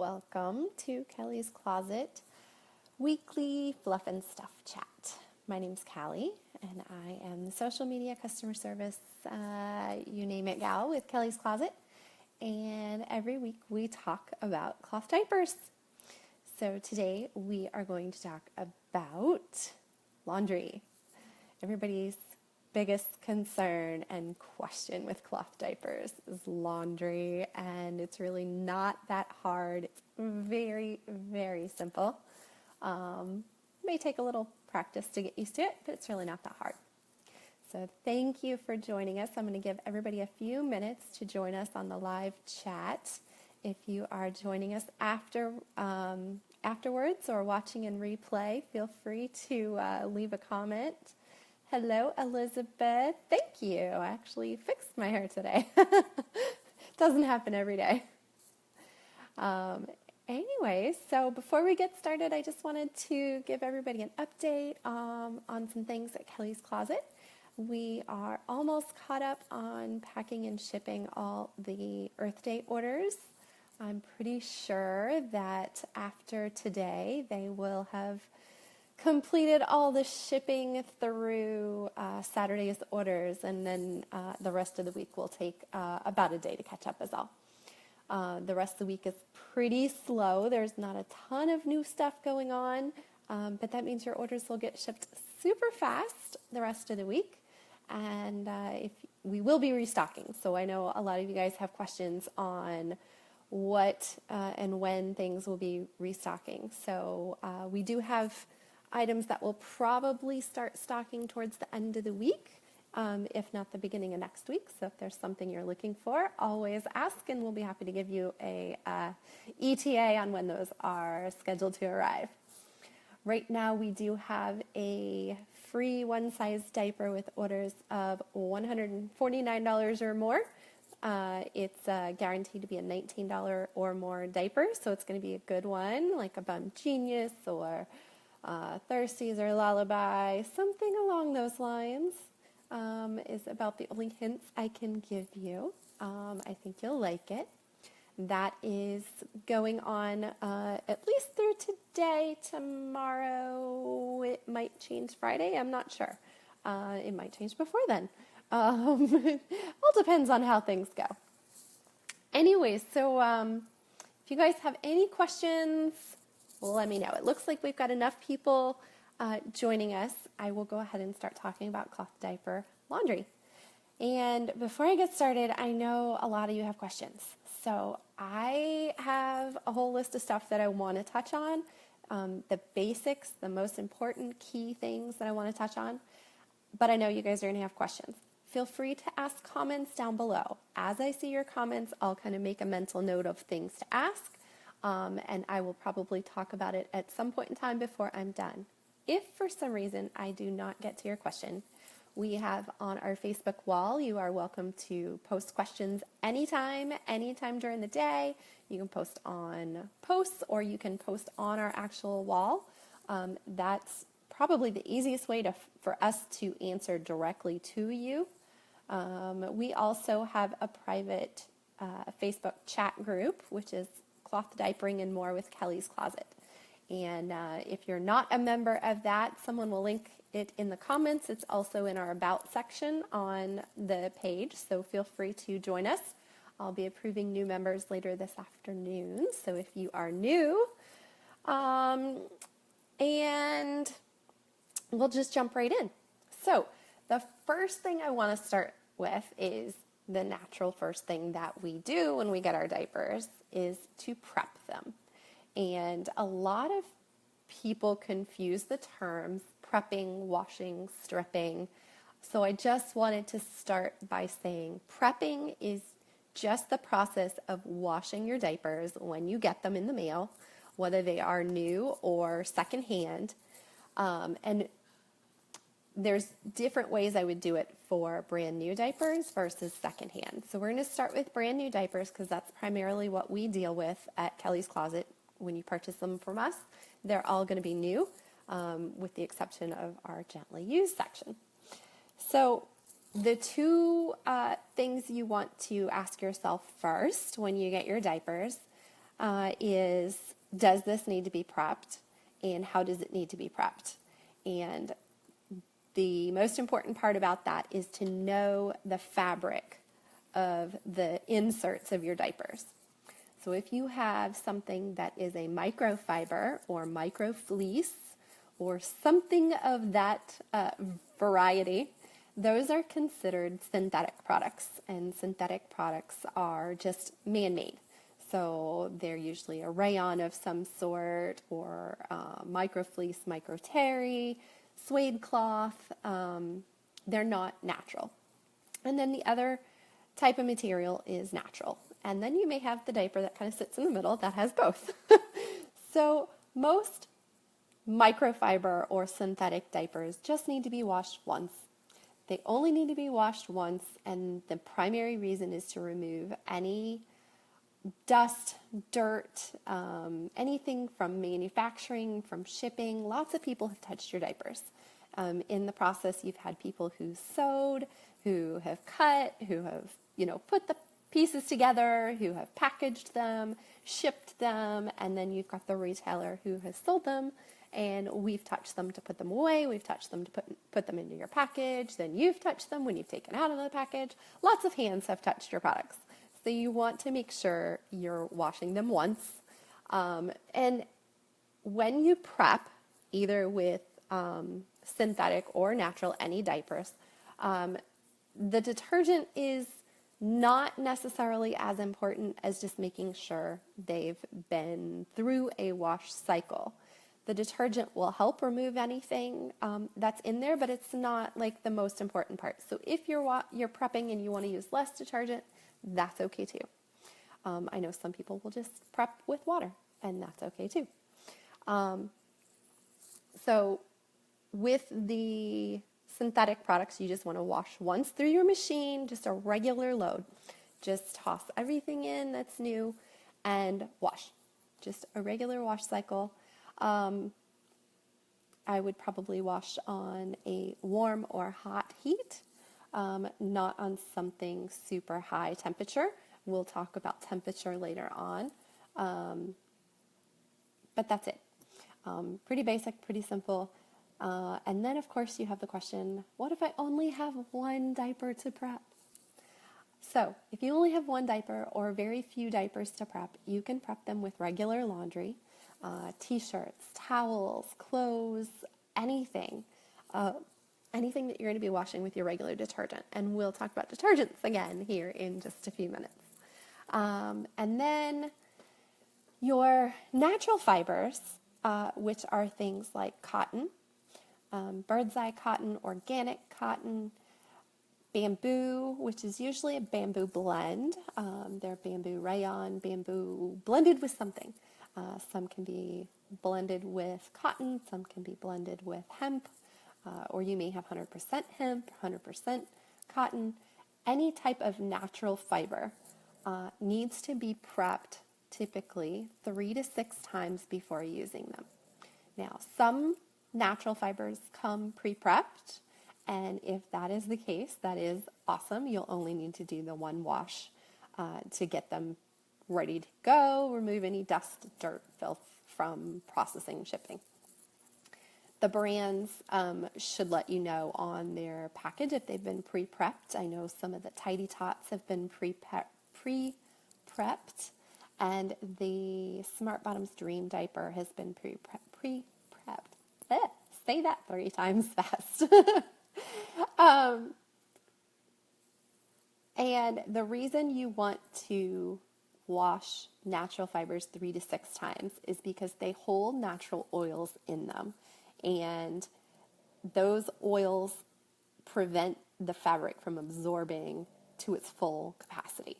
Welcome to Kelly's Closet weekly fluff and stuff chat. My name's Callie, and I am the social media customer service, you name it, gal with Kelly's Closet. And every week we talk about cloth diapers. So today we are going to talk about laundry. Everybody's biggest concern and question with cloth diapers is laundry, and it's really not that hard. It's very, very simple. May take a little practice to get used to it, but it's really not that hard. So thank you for joining us. I'm going to give everybody a few minutes to join us on the live chat. If you are joining us afterwards or watching in replay, feel free to leave a comment. Hello, Elizabeth. Thank you. I actually fixed my hair today. Doesn't happen every day. Anyways, so before we get started, I just wanted to give everybody an update on some things at Kelly's Closet. We are almost caught up on packing and shipping all the Earth Day orders. I'm pretty sure that after today, they will have completed all the shipping through Saturday's orders, and then the rest of the week will take about a day to catch up as well. The rest of the week is pretty slow. There's not a ton of new stuff going on, but that means your orders will get shipped super fast the rest of the week, and if we will be restocking. So I know a lot of you guys have questions on what and when things will be restocking. So we do have items that will probably start stocking towards the end of the week, if not the beginning of next week. So if there's something you're looking for, always ask, and we'll be happy to give you a ETA on when those are scheduled to arrive. Right now, we do have a free one-size diaper with orders of $149 or more. It's guaranteed to be a $19 or more diaper, so it's going to be a good one, like a Bum Genius or Thirsties or Lullaby, something along those lines is about the only hints I can give you. I think you'll like it. That is going on at least through today. Tomorrow it might change Friday. I'm not sure. It might change before then. It all depends on how things go. Anyways, so if you guys have any questions, let me know. It looks like we've got enough people joining us. I will go ahead and start talking about cloth diaper laundry. And before I get started, I know a lot of you have questions. So I have a whole list of stuff that I want to touch on. The basics, the most important key things that I want to touch on. But I know you guys are going to have questions. Feel free to ask comments down below. As I see your comments, I'll kind of make a mental note of things to ask. And I will probably talk about it at some point in time before I'm done. If for some reason I do not get to your question, we have on our Facebook wall, you are welcome to post questions anytime during the day. You can post on posts, or you can post on our actual wall. That's probably the easiest way for us to answer directly to you. We also have a private Facebook chat group, which is Cloth Diapering and More with Kelly's Closet. And if you're not a member of that, someone will link it in the comments. It's also in our About section on the page, so feel free to join us. I'll be approving new members later this afternoon, so if you are new, and we'll just jump right in. So the first thing I want to start with is the natural first thing that we do when we get our diapers is to prep them. And a lot of people confuse the terms prepping, washing, stripping. So I just wanted to start by saying prepping is just the process of washing your diapers when you get them in the mail, whether they are new or secondhand. And there's different ways I would do it for brand new diapers versus secondhand. So we're going to start with brand new diapers because that's primarily what we deal with at Kelly's Closet when you purchase them from us. They're all going to be new, with the exception of our gently used section. So the two things you want to ask yourself first when you get your diapers is, does this need to be prepped, and how does it need to be prepped? And the most important part about that is to know the fabric of the inserts of your diapers. So if you have something that is a microfiber or micro fleece or something of that variety, those are considered synthetic products, and synthetic products are just man-made. So they're usually a rayon of some sort, or micro fleece, micro terry, suede cloth. They're not natural. And then the other type of material is natural. And then you may have the diaper that kind of sits in the middle that has both. So most microfiber or synthetic diapers just need to be washed once. They only need to be washed once, and the primary reason is to remove any dust, dirt, anything from manufacturing, from shipping. Lots of people have touched your diapers. In the process, you've had people who sewed, who have cut, who have, put the pieces together, who have packaged them, shipped them, and then you've got the retailer who has sold them, and we've touched them to put them away, we've touched them to put them into your package, then you've touched them when you've taken out of the package. Lots of hands have touched your products. So you want to make sure you're washing them once. And when you prep, either with synthetic or natural, any diapers, the detergent is not necessarily as important as just making sure they've been through a wash cycle. The detergent will help remove anything that's in there, but it's not like the most important part. So if you're prepping and you want to use less detergent, that's okay too. I know some people will just prep with water, and that's okay too. So with the synthetic products, you just want to wash once through your machine, just a regular load. Just toss everything in that's new and wash. Just a regular wash cycle. I would probably wash on a warm or hot heat, not on something super high temperature. We'll talk about temperature later on. But that's it. Pretty basic, pretty simple. And then, of course, you have the question, what if I only have one diaper to prep? So if you only have one diaper or very few diapers to prep, you can prep them with regular laundry, t-shirts, towels, clothes, anything. Anything that you're going to be washing with your regular detergent. And we'll talk about detergents again here in just a few minutes. And then your natural fibers, which are things like cotton, bird's eye cotton, organic cotton, bamboo, which is usually a bamboo blend. They're bamboo rayon, bamboo blended with something. Some can be blended with cotton, some can be blended with hemp, or you may have 100% hemp, 100% cotton. Any type of natural fiber needs to be prepped typically 3 to 6 times before using them. Now, some natural fibers come pre-prepped, and if that is the case, that is awesome. You'll only need to do the one wash to get them ready to go, remove any dust, dirt, filth from processing, shipping. The brands should let you know on their package if they've been pre-prepped. I know some of the Tidy Tots have been pre-prepped, and the Smart Bottoms Dream Diaper has been pre-prepped. Say that 3 times fast. And the reason you want to wash natural fibers 3 to 6 times is because they hold natural oils in them. And those oils prevent the fabric from absorbing to its full capacity.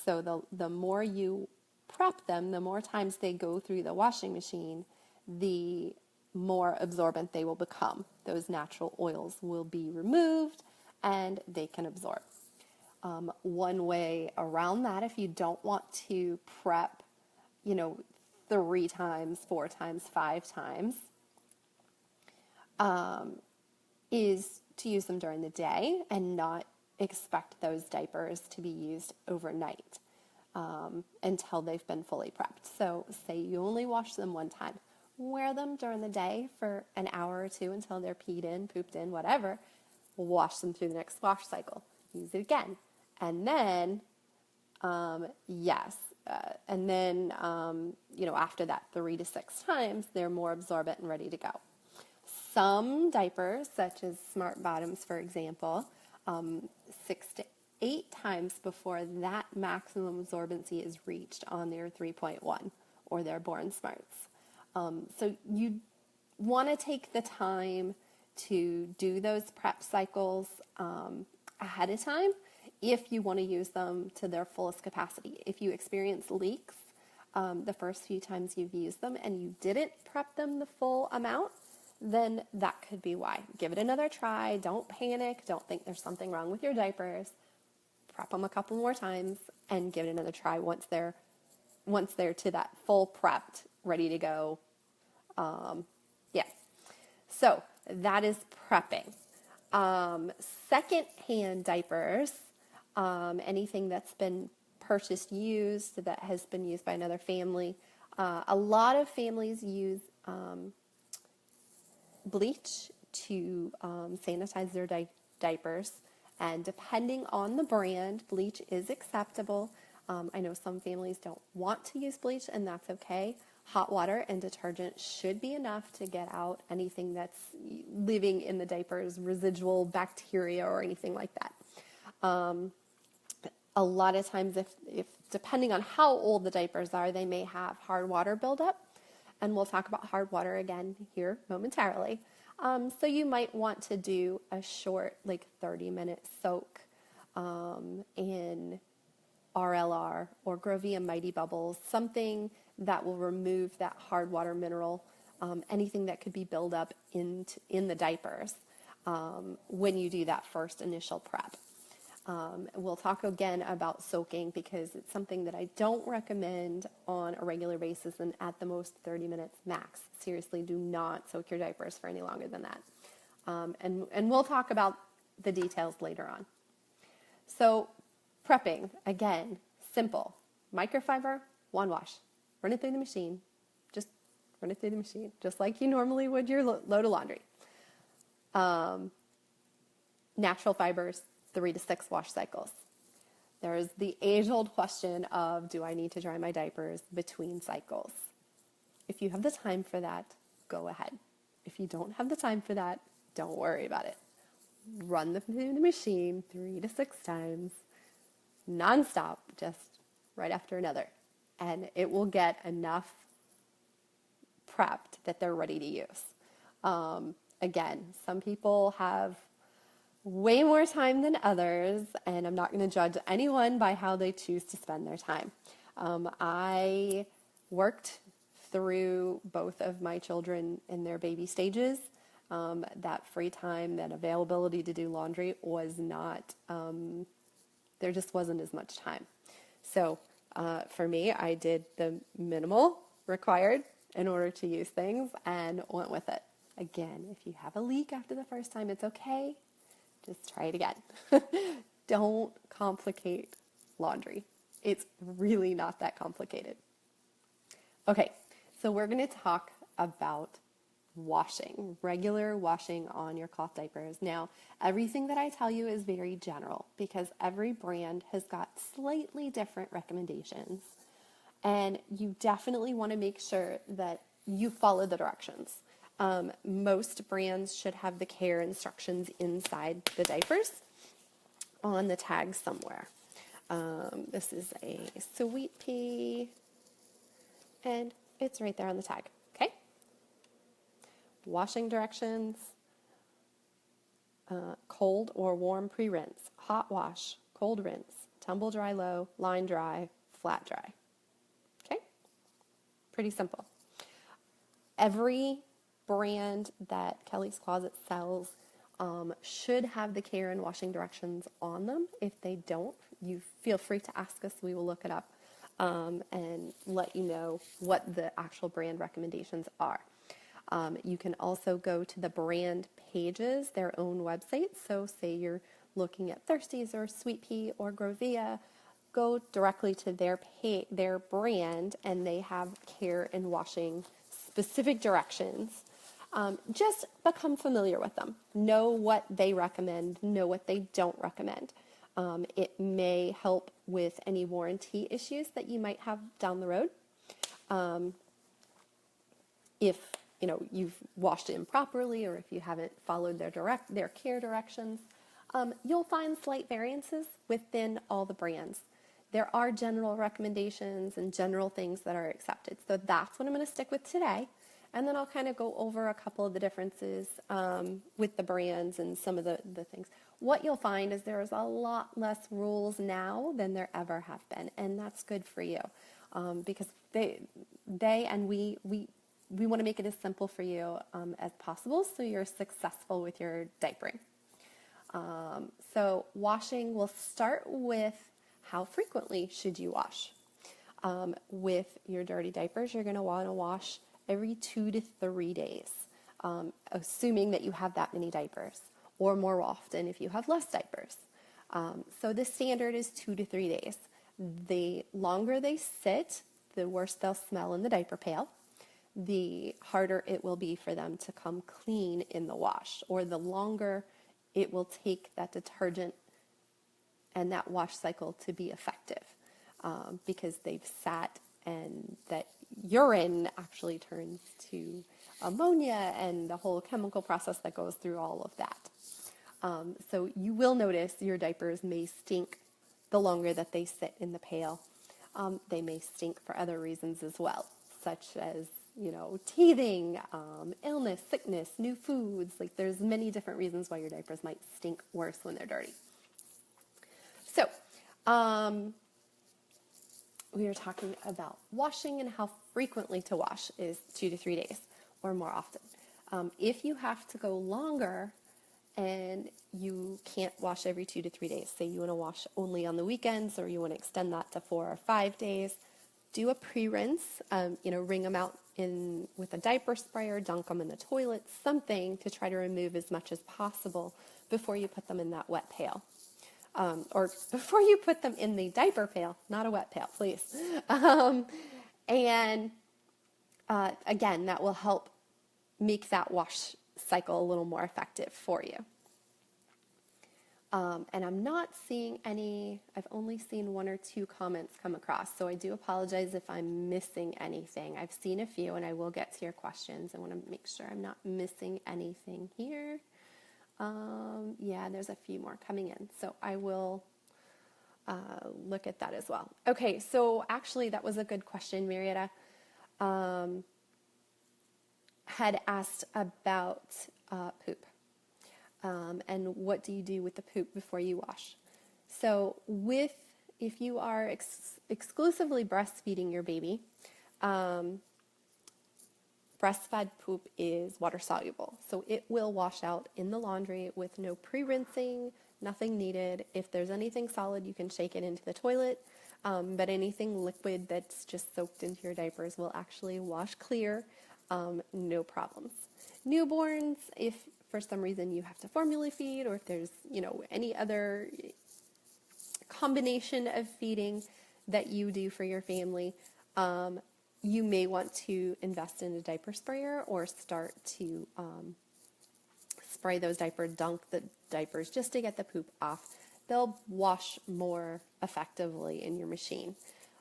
So the more you prep them, the more times they go through the washing machine, the more absorbent they will become. Those natural oils will be removed and they can absorb. One way around that, if you don't want to prep, 3 times, 4 times, 5 times, is to use them during the day and not expect those diapers to be used overnight. until they've been fully prepped. So say you only wash them one time. Wear them during the day for an hour or two until they're peed in, pooped in, whatever. Wash them through the next wash cycle. Use it again. And then, after that 3 to 6 times, they're more absorbent and ready to go. Some diapers, such as Smart Bottoms, for example, 6 to 8 times before that maximum absorbency is reached on their 3.1 or their Born Smarts. So you want to take the time to do those prep cycles ahead of time if you want to use them to their fullest capacity. If you experience leaks the first few times you've used them and you didn't prep them the full amount, then that could be why. Give it another try. Don't panic. Don't think there's something wrong with your diapers. Prep them a couple more times and give it another try once they're to that full prepped, ready to go. So that is prepping. Second-hand diapers, anything that's been purchased used that has been used by another family. A lot of families use bleach to sanitize their diapers, and depending on the brand, bleach is acceptable. I know some families don't want to use bleach, and that's okay. Hot water and detergent should be enough to get out anything that's living in the diapers, residual bacteria or anything like that. A lot of times, if depending on how old the diapers are, they may have hard water buildup, and we'll talk about hard water again here momentarily. So you might want to do a short, 30-minute soak in RLR or Grovia Mighty Bubbles, something that will remove that hard water mineral, anything that could be built up in the diapers when you do that first initial prep. We'll talk again about soaking because it's something that I don't recommend on a regular basis, and at the most 30 minutes max. Seriously, do not soak your diapers for any longer than that. And we'll talk about the details later on. So prepping, again, simple. Microfiber, one wash. Run it through the machine. Just run it through the machine, just like you normally would your load of laundry. Natural fibers, 3 to 6 wash cycles. There's the age-old question of, do I need to dry my diapers between cycles? If you have the time for that, go ahead. If you don't have the time for that, don't worry about it. Run them through the machine 3 to 6 times, nonstop, just right after another. And it will get enough prepped that they're ready to use. Again, some people have way more time than others, and I'm not going to judge anyone by how they choose to spend their time. I worked through both of my children in their baby stages. That free time, that availability to do laundry was not, there just wasn't as much time. So for me, I did the minimal required in order to use things and went with it. Again, if you have a leak after the first time, it's okay. Just try it again. Don't complicate laundry. It's really not that complicated. Okay, so we're going to talk about washing, regular washing on your cloth diapers. Now, everything that I tell you is very general because every brand has got slightly different recommendations. And you definitely want to make sure that you follow the directions. Most brands should have the care instructions inside the diapers on the tag somewhere. This is a Sweet Pea, and it's right there on the tag, okay? Washing directions, cold or warm pre-rinse, hot wash, cold rinse, tumble dry low, line dry, flat dry, okay? Pretty simple. Every brand that Kelly's Closet sells should have the care and washing directions on them. If they don't, you feel free to ask us. We will look it up and let you know what the actual brand recommendations are. You can also go to the brand pages, their own websites. So say you're looking at Thirsties or Sweet Pea or Grovia, go directly to their brand, and they have care in washing specific directions. Just become familiar with them. Know what they recommend, know what they don't recommend. It may help with any warranty issues that you might have down the road. If you've washed it improperly, or if you haven't followed their care directions, you'll find slight variances within all the brands. There are general recommendations and general things that are accepted. So that's what I'm going to stick with today. And then I'll kind of go over a couple of the differences with the brands and some of the things. What you'll find is there's a lot less rules now than there ever have been. And that's good for you because we want to make it as simple for you as possible so you're successful with your diapering. So washing, we'll start with how frequently should you wash. With your dirty diapers, you're going to want to wash every 2 to 3 days, assuming that you have that many diapers, or more often if you have less diapers. So the standard is 2 to 3 days. The longer they sit, the worse they'll smell in the diaper pail. The harder it will be for them to come clean in the wash, or the longer it will take that detergent and that wash cycle to be effective because they've sat, and that urine actually turns to ammonia and the whole chemical process that goes through all of that. So you will notice your diapers may stink the longer that they sit in the pail. They may stink for other reasons as well, such as teething, illness, sickness, new foods. Like there's many different reasons why your diapers might stink worse when they're dirty. So, we are talking about washing and how frequently to wash is 2 to 3 days or more often. If you have to go longer and you can't wash every 2 to 3 days, say you want to wash only on the weekends, or you want to extend that to 4 or 5 days, do a pre-rinse, wring them out with a diaper sprayer, dunk them in the toilet, something to try to remove as much as possible before you put them in that wet pail. Or before you put them in the diaper pail, not a wet pail, please. Again, that will help make that wash cycle a little more effective for you. And I'm not seeing any, I've only seen 1 or 2 comments come across, so I do apologize if I'm missing anything. I've seen a few, and I will get to your questions. I want to make sure I'm not missing anything here. Yeah, there's a few more coming in, so I will look at that as well. Okay, so actually that was a good question. Marietta had asked about poop. And what do you do with the poop before you wash? So if you are exclusively breastfeeding your baby, breastfed poop is water soluble. So it will wash out in the laundry with no pre-rinsing, nothing needed. If there's anything solid, you can shake it into the toilet. But anything liquid that's just soaked into your diapers will actually wash clear, no problems. Newborns, if for some reason you have to formula feed, or if there's, any other combination of feeding that you do for your family, you may want to invest in a diaper sprayer or start to spray those diapers, dunk the diapers just to get the poop off. They'll wash more effectively in your machine.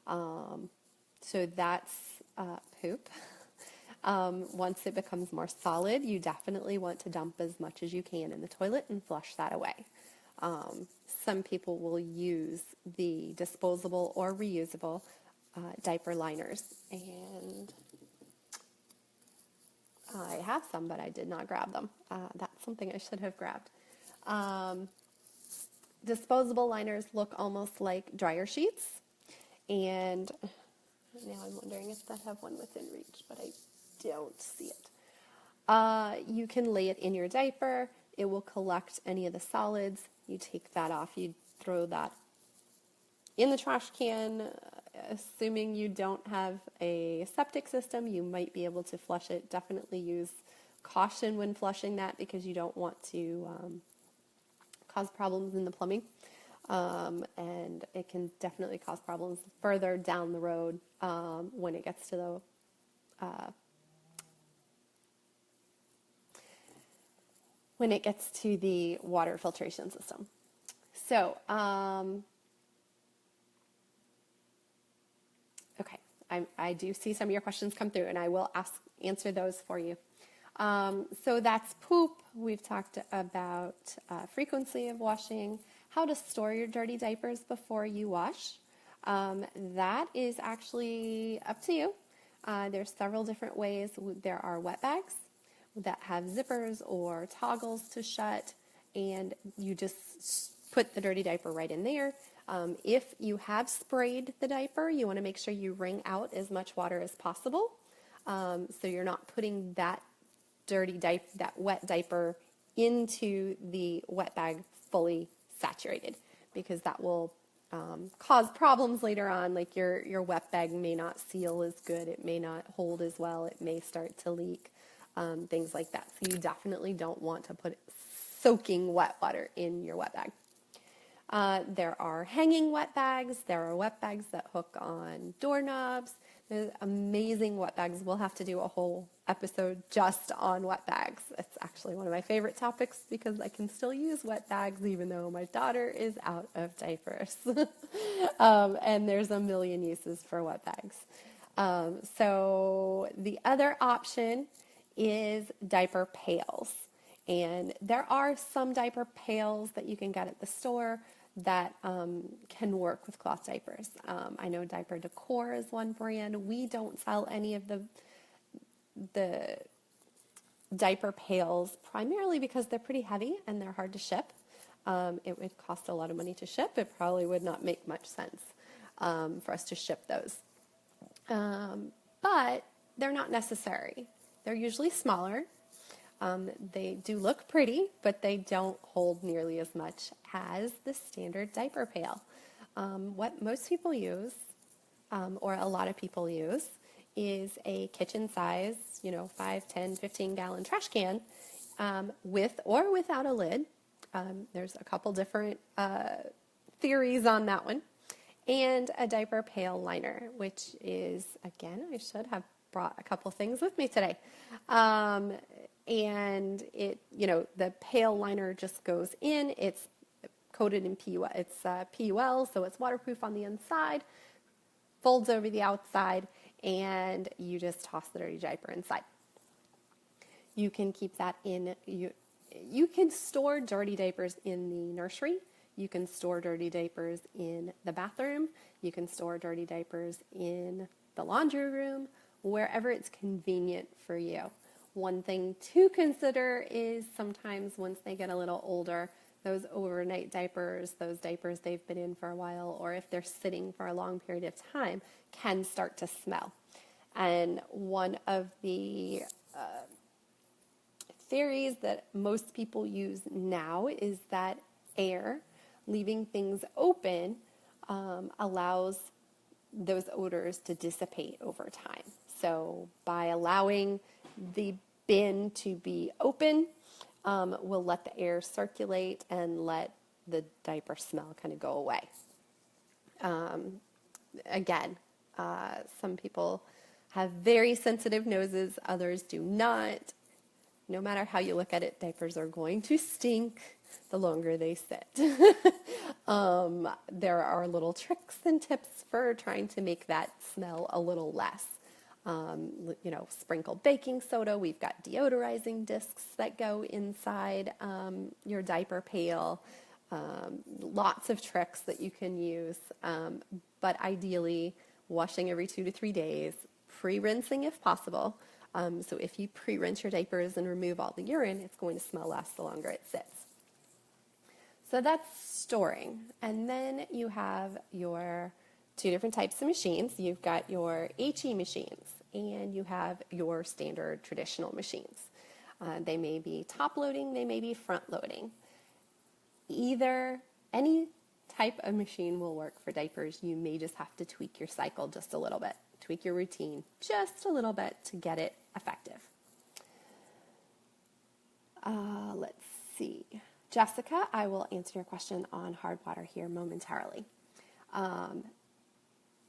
So that's poop. Once it becomes more solid, you definitely want to dump as much as you can in the toilet and flush that away. Some people will use the disposable or reusable diaper liners, and I have some, but I did not grab them. That's something I should have grabbed. Disposable liners look almost like dryer sheets, and now I'm wondering if I have one within reach, but I don't see it. You can lay it in your diaper. It will collect any of the solids. You take that off. You throw that in the trash can. Assuming you don't have a septic system, you might be able to flush it. Definitely use caution when flushing that, because you don't want to cause problems in the plumbing. and it can definitely cause problems further down the road when it gets to the water filtration system. So, okay, I do see some of your questions come through, and I will answer those for you. So that's poop. We've talked about frequency of washing, how to store your dirty diapers before you wash. That is actually up to you. There's several different ways. There are wet bags that have zippers or toggles to shut, and you just put the dirty diaper right in there. If you have sprayed the diaper, you want to make sure you wring out as much water as possible, so you're not putting that wet diaper into the wet bag fully saturated, because that will cause problems later on. Like your wet bag may not seal as good, it may not hold as well, it may start to leak, things like that. So you definitely don't want to put soaking wet water in your wet bag. There are hanging wet bags. There are wet bags that hook on doorknobs. There's amazing wet bags. We'll have to do a whole episode just on wet bags. It's actually one of my favorite topics because I can still use wet bags even though my daughter is out of diapers. And there's a million uses for wet bags. So the other option is diaper pails. And there are some diaper pails that you can get at the store that can work with cloth diapers. I know Diaper Decor is one brand. We don't sell any of the diaper pails, primarily because they're pretty heavy and they're hard to ship. It would cost a lot of money to ship. It probably would not make much sense for us to ship those. But they're not necessary. They're usually smaller. They do look pretty, but they don't hold nearly as much as the standard diaper pail. What most people use, or a lot of people use, is a kitchen size, 5, 10, 15 gallon trash can, with or without a lid. There's a couple different theories on that one. And a diaper pail liner, which is, again, I should have brought a couple things with me today. And it, the pail liner just goes in. It's coated in PUL. It's PUL, so it's waterproof on the inside, folds over the outside, and you just toss the dirty diaper inside. You can keep that in. You can store dirty diapers in the nursery. You can store dirty diapers in the bathroom. You can store dirty diapers in the laundry room, wherever it's convenient for you. One thing to consider is sometimes once they get a little older, those overnight diapers, those diapers they've been in for a while, or if they're sitting for a long period of time, can start to smell. And one of the theories that most people use now is that air, leaving things open, allows those odors to dissipate over time. So by allowing the bin to be open, will let the air circulate and let the diaper smell kind of go away. Again, some people have very sensitive noses, others do not. No matter how you look at it, diapers are going to stink the longer they sit. There are little tricks and tips for trying to make that smell a little less. Sprinkle baking soda. We've got deodorizing discs that go inside your diaper pail. Lots of tricks that you can use, but ideally washing every 2 to 3 days, pre-rinsing if possible. So if you pre-rinse your diapers and remove all the urine, it's going to smell less the longer it sits. So that's storing. And then you have your 2 different types of machines. You've got your HE machines and you have your standard traditional machines. They may be top loading, they may be front loading. Any type of machine will work for diapers. You may just have to tweak your cycle just a little bit, tweak your routine just a little bit to get it effective. Let's see. Jessica, I will answer your question on hard water here momentarily. On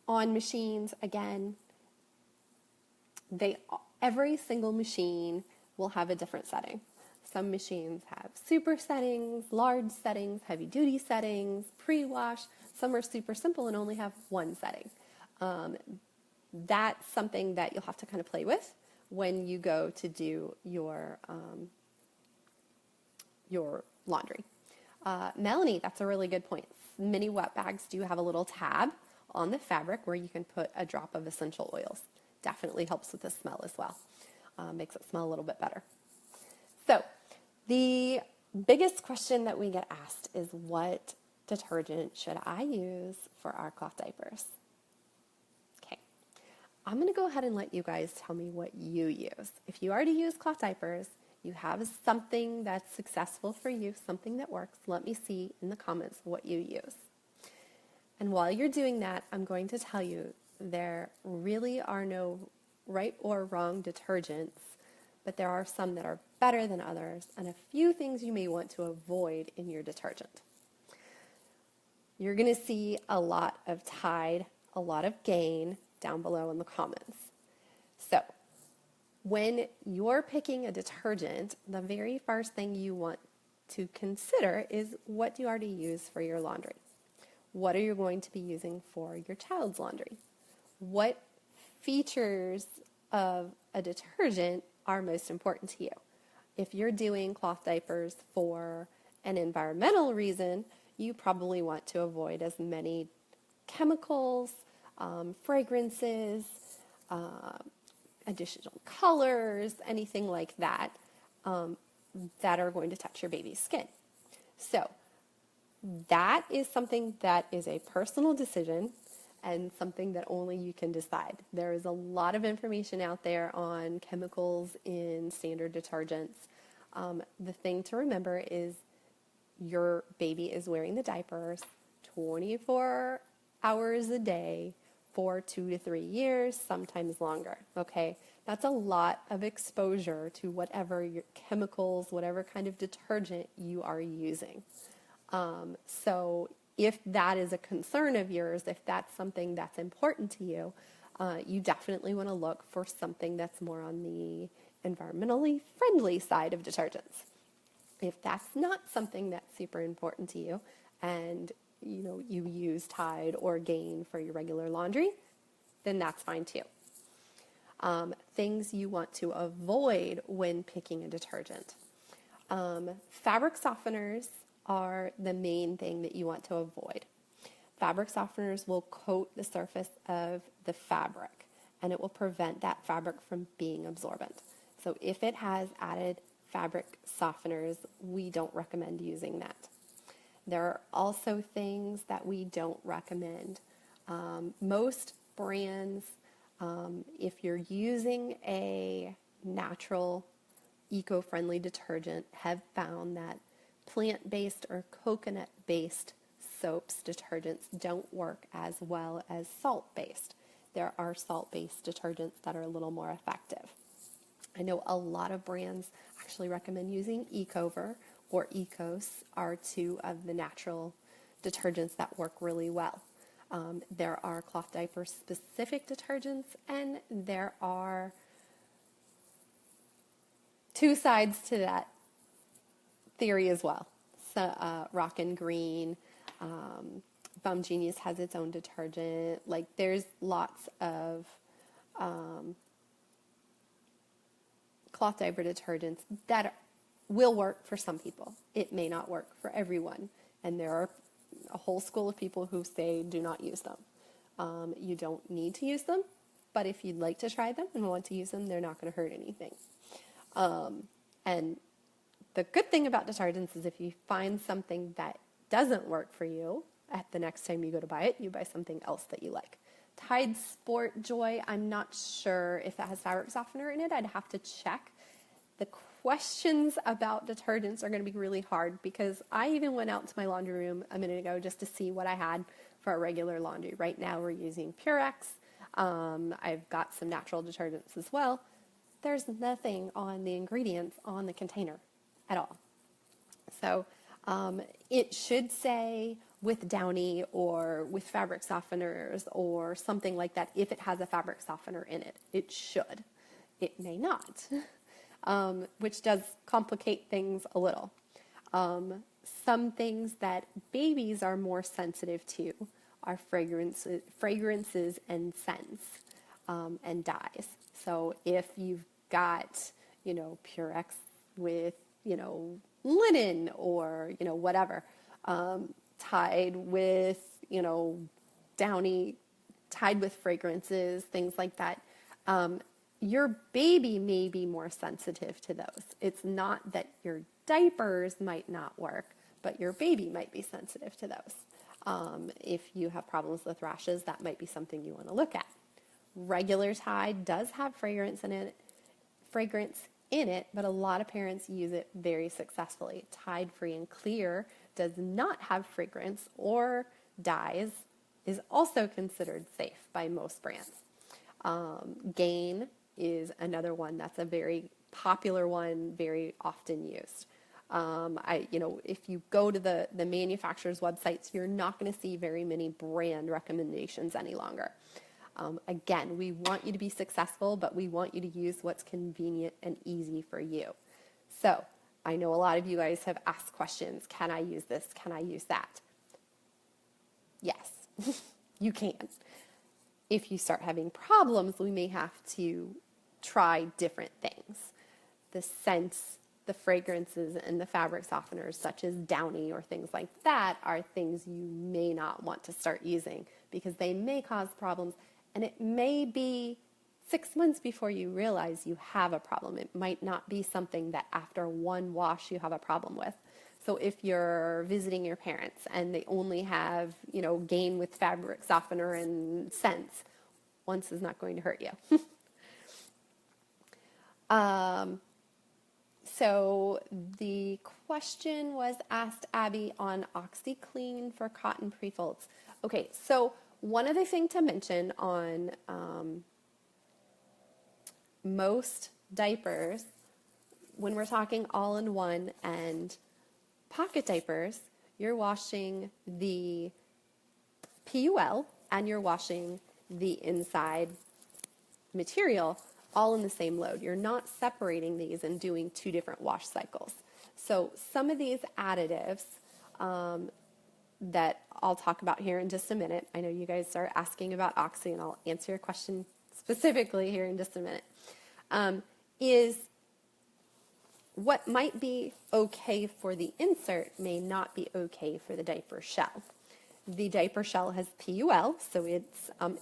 machines, again, every single machine will have a different setting. Some machines have super settings, large settings, heavy duty settings, pre-wash. Some are super simple and only have one setting. That's something that you'll have to kind of play with when you go to do your laundry. Melanie, that's a really good point. Many wet bags do have a little tab on the fabric where you can put a drop of essential oils. Definitely helps with the smell as well. Makes it smell a little bit better. So the biggest question that we get asked is, what detergent should I use for our cloth diapers? Okay, I'm going to go ahead and let you guys tell me what you use. If you already use cloth diapers, you have something that's successful for you, something that works, let me see in the comments what you use. And while you're doing that, I'm going to tell you there really are no right or wrong detergents, but there are some that are better than others, and a few things you may want to avoid in your detergent. You're going to see a lot of Tide, a lot of Gain down below in the comments. So when you're picking a detergent, the very first thing you want to consider is, what do you already use for your laundry? What are you going to be using for your child's laundry? What features of a detergent are most important to you? If you're doing cloth diapers for an environmental reason, you probably want to avoid as many chemicals, fragrances, additional colors, anything like that, that are going to touch your baby's skin. So that is something that is a personal decision and something that only you can decide. There is a lot of information out there on chemicals in standard detergents. The thing to remember is your baby is wearing the diapers 24 hours a day for 2 to 3 years, sometimes longer, okay? That's a lot of exposure to whatever your chemicals, whatever kind of detergent you are using. So if that is a concern of yours, if that's something that's important to you, you definitely want to look for something that's more on the environmentally friendly side of detergents. If that's not something that's super important to you, and you use Tide or Gain for your regular laundry, then that's fine too. Things you want to avoid when picking a detergent. Fabric softeners are the main thing that you want to avoid. Fabric softeners will coat the surface of the fabric, and it will prevent that fabric from being absorbent. So if it has added fabric softeners, we don't recommend using that. There are also things that we don't recommend. Most brands, if you're using a natural, eco-friendly detergent, have found that plant-based or coconut-based soaps, detergents, don't work as well as salt-based. There are salt-based detergents that are a little more effective. I know a lot of brands actually recommend using Ecover or Ecos are two of the natural detergents that work really well. There are cloth diaper specific detergents, and there are two sides to that theory as well. So, Rock and Green, Bum Genius has its own detergent. Like, there's lots of cloth diaper detergents that will work for some people. It may not work for everyone, and there are a whole school of people who say do not use them. You don't need to use them, but if you'd like to try them and want to use them, they're not going to hurt anything. And the good thing about detergents is if you find something that doesn't work for you, at the next time you go to buy it, you buy something else that you like. Tide Sport Joy, I'm not sure if it has fabric softener in it. I'd have to check. The questions about detergents are going to be really hard because I even went out to my laundry room a minute ago just to see what I had for our regular laundry. Right now we're using Purex. I've got some natural detergents as well. There's nothing on the ingredients on the container at all. So It should say with Downy or with fabric softeners or something like that if it has a fabric softener in it. It should. It may not, which does complicate things a little. Some things that babies are more sensitive to are fragrances and scents, and dyes. So if you've got, Purex with, linen or, whatever, tied with, Downy, tied with fragrances, things like that, your baby may be more sensitive to those. It's not that your diapers might not work, but your baby might be sensitive to those. If you have problems with rashes, that might be something you want to look at. Regular Tide does have fragrance in it, but a lot of parents use it very successfully. Tide Free and Clear does not have fragrance or dyes, is also considered safe by most brands. Gain is another one that's a very popular one, very often used. If you go to the manufacturer's websites, you're not going to see very many brand recommendations any longer. Again, we want you to be successful, but we want you to use what's convenient and easy for you. So I know a lot of you guys have asked questions. Can I use this? Can I use that? Yes, you can. If you start having problems, we may have to try different things. The scents, the fragrances, and the fabric softeners, such as Downy or things like that, are things you may not want to start using because they may cause problems, and it may be 6 months before you realize you have a problem. It might not be something that after one wash you have a problem with. So if you're visiting your parents and they only have, Gain with fabric softener and scents, once is not going to hurt you. So the question was asked, Abby, on OxyClean for cotton pre-folds. Okay, so one other thing to mention on most diapers, when we're talking all-in-one and pocket diapers, you're washing the PUL and you're washing the inside material all in the same load. You're not separating these and doing 2 different wash cycles. So some of these additives that I'll talk about here in just a minute, I know you guys are asking about Oxy, and I'll answer your question specifically here in just a minute, is what might be okay for the insert may not be okay for the diaper shell. The diaper shell has PUL, so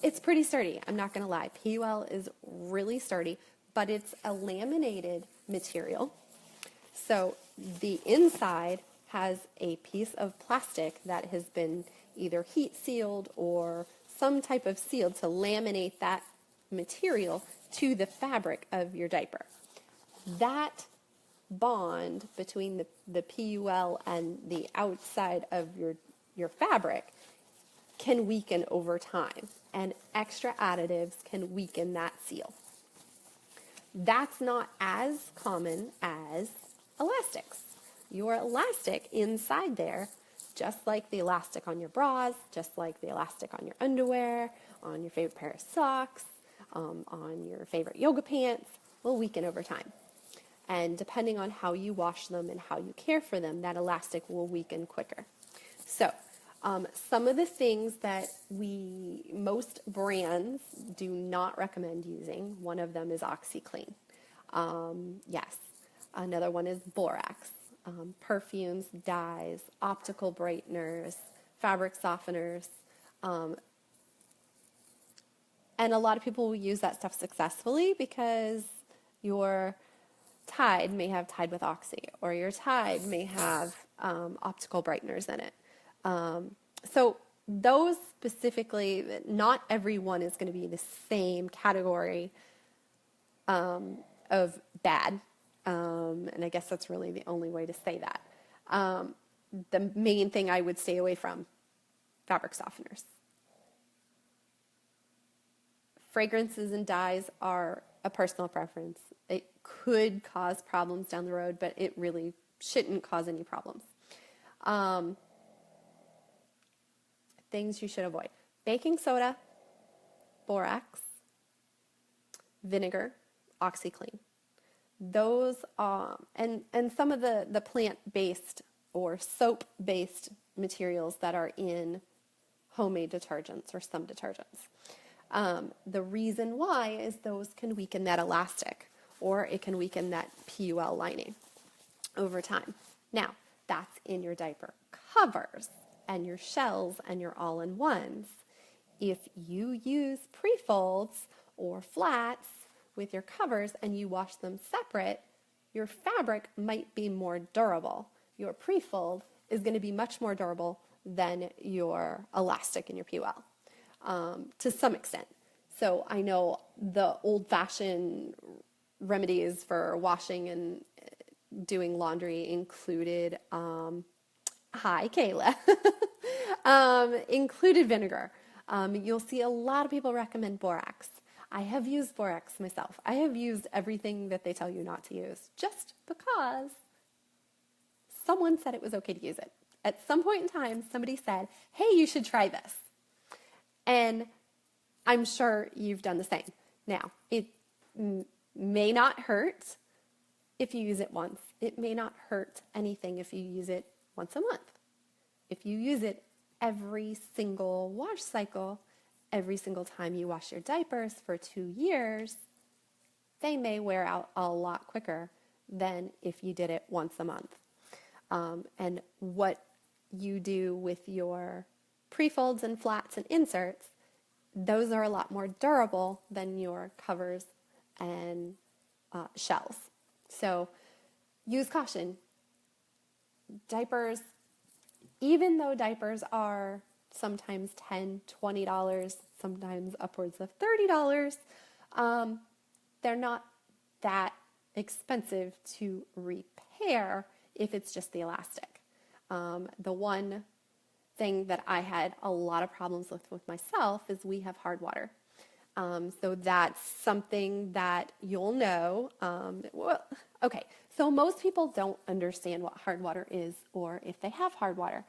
it's pretty sturdy. I'm not going to lie. PUL is really sturdy, but it's a laminated material. So the inside has a piece of plastic that has been either heat sealed or some type of seal to laminate that material to the fabric of your diaper. That bond between the PUL and the outside of your fabric can weaken over time, and extra additives can weaken that seal. That's not as common as elastics. Your elastic inside there, just like the elastic on your bras, just like the elastic on your underwear, on your favorite pair of socks, on your favorite yoga pants, will weaken over time. And depending on how you wash them and how you care for them, that elastic will weaken quicker. So some of the things that most brands do not recommend using, one of them is OxyClean. Yes. Another one is borax. Perfumes, dyes, optical brighteners, fabric softeners. And a lot of people will use that stuff successfully because your Tide may have Tide with Oxy, or your Tide may have optical brighteners in it. So those specifically, not everyone is going to be the same category of bad. And I guess that's really the only way to say that. The main thing I would stay away from, fabric softeners. Fragrances and dyes are a personal preference. It could cause problems down the road, but it really shouldn't cause any problems. Things you should avoid: baking soda, borax, vinegar, OxyClean. Those and some of the plant-based or soap-based materials that are in homemade detergents or some detergents. The reason why is those can weaken that elastic, or it can weaken that PUL lining over time. Now, that's in your diaper covers and your shells and your all-in-ones. If you use pre-folds or flats with your covers and you wash them separate, your fabric might be more durable. Your pre-fold is going to be much more durable than your elastic in your PUL, to some extent. So I know the old-fashioned remedies for washing and doing laundry included, hi Kayla, included vinegar. You'll see a lot of people recommend borax. I have used borax myself. I have used everything that they tell you not to use just because someone said it was okay to use it. At some point in time, somebody said, hey, you should try this. And I'm sure you've done the same. Now, it may not hurt if you use it once. It may not hurt anything if you use it once a month. If you use it every single wash cycle, every single time you wash your diapers for 2 years, they may wear out a lot quicker than if you did it once a month. And what you do with your pre-folds and flats and inserts, those are a lot more durable than your covers and shells. So use caution. Diapers, even though diapers are sometimes $10, $20, sometimes upwards of $30, they're not that expensive to repair if it's just the elastic. The one thing that I had a lot of problems with myself is we have hard water. So that's something that you'll know. Okay, so most people don't understand what hard water is or if they have hard water.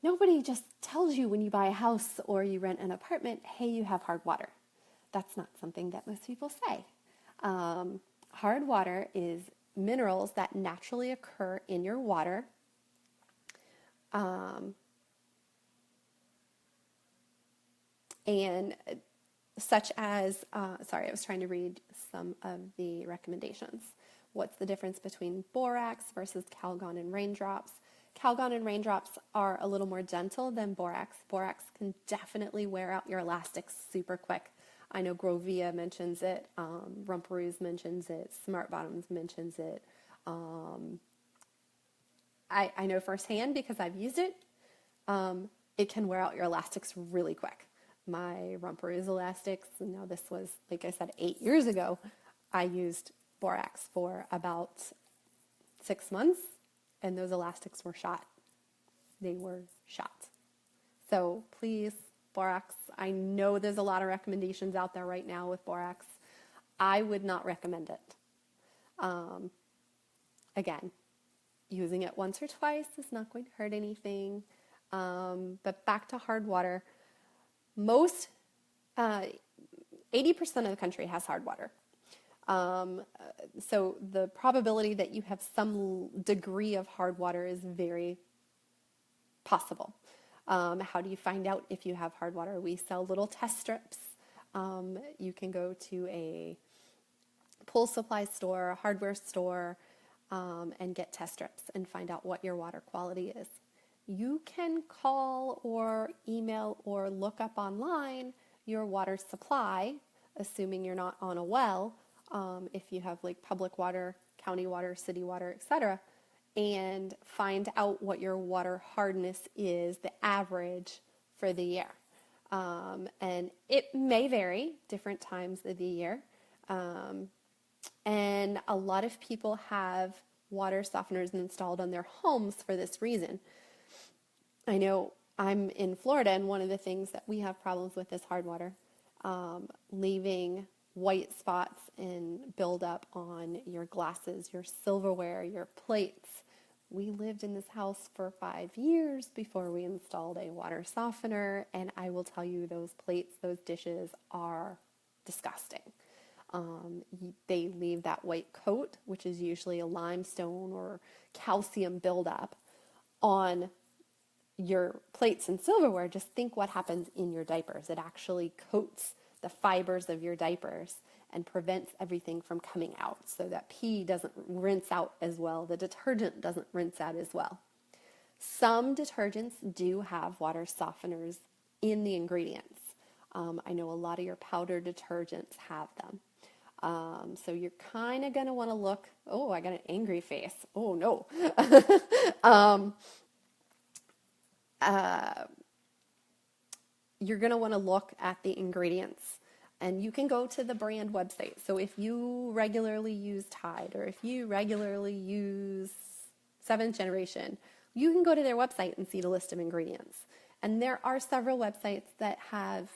Nobody just tells you when you buy a house or you rent an apartment, hey, you have hard water. That's not something that most people say. Hard water is minerals that naturally occur in your water. And such as, sorry, I was trying to read some of the recommendations. What's the difference between borax versus Calgon and raindrops? Calgon and raindrops are a little more gentle than borax. Borax can definitely wear out your elastics super quick. I know Grovia mentions it, Rumperoos mentions it, Smart Bottoms mentions it. I know firsthand because I've used it. It can wear out your elastics really quick. My Rumperoos elastics, now this was, like I said, 8 years ago, I used borax for about 6 months, and those elastics were shot. They were shot. So please, borax, I know there's a lot of recommendations out there right now with borax. I would not recommend it. Again, using it once or twice is not going to hurt anything. But back to hard water. Most, 80% of the country has hard water. So the probability that you have some degree of hard water is very possible. How do you find out if you have hard water? We sell little test strips. You can go to a pool supply store, a hardware store, and get test strips and find out what your water quality is. You can call or email or look up online your water supply, assuming you're not on a well, if you have like public water, county water, city water, etc., and find out what your water hardness is, the average for the year. And it may vary different times of the year. And a lot of people have water softeners installed on their homes for this reason. I know I'm in Florida, and one of the things that we have problems with is hard water, leaving white spots and build up on your glasses, your silverware, your plates. we lived in this house for 5 years before we installed a water softener, and I will tell you, those plates, those dishes are disgusting. They leave that white coat, which is usually a limestone or calcium buildup, on your plates and silverware. Just think what happens in your diapers. It actually coats the fibers of your diapers and prevents everything from coming out, so that pee doesn't rinse out as well. The detergent doesn't rinse out as well. Some detergents do have water softeners in the ingredients. I know a lot of your powder detergents have them. So you're kind of going to want to look. Oh, I got an angry face. Oh, no. You're going to want to look at the ingredients, and you can go to the brand website. So if you regularly use Tide, or if you regularly use 7th Generation, you can go to their website and see the list of ingredients. And there are several websites that have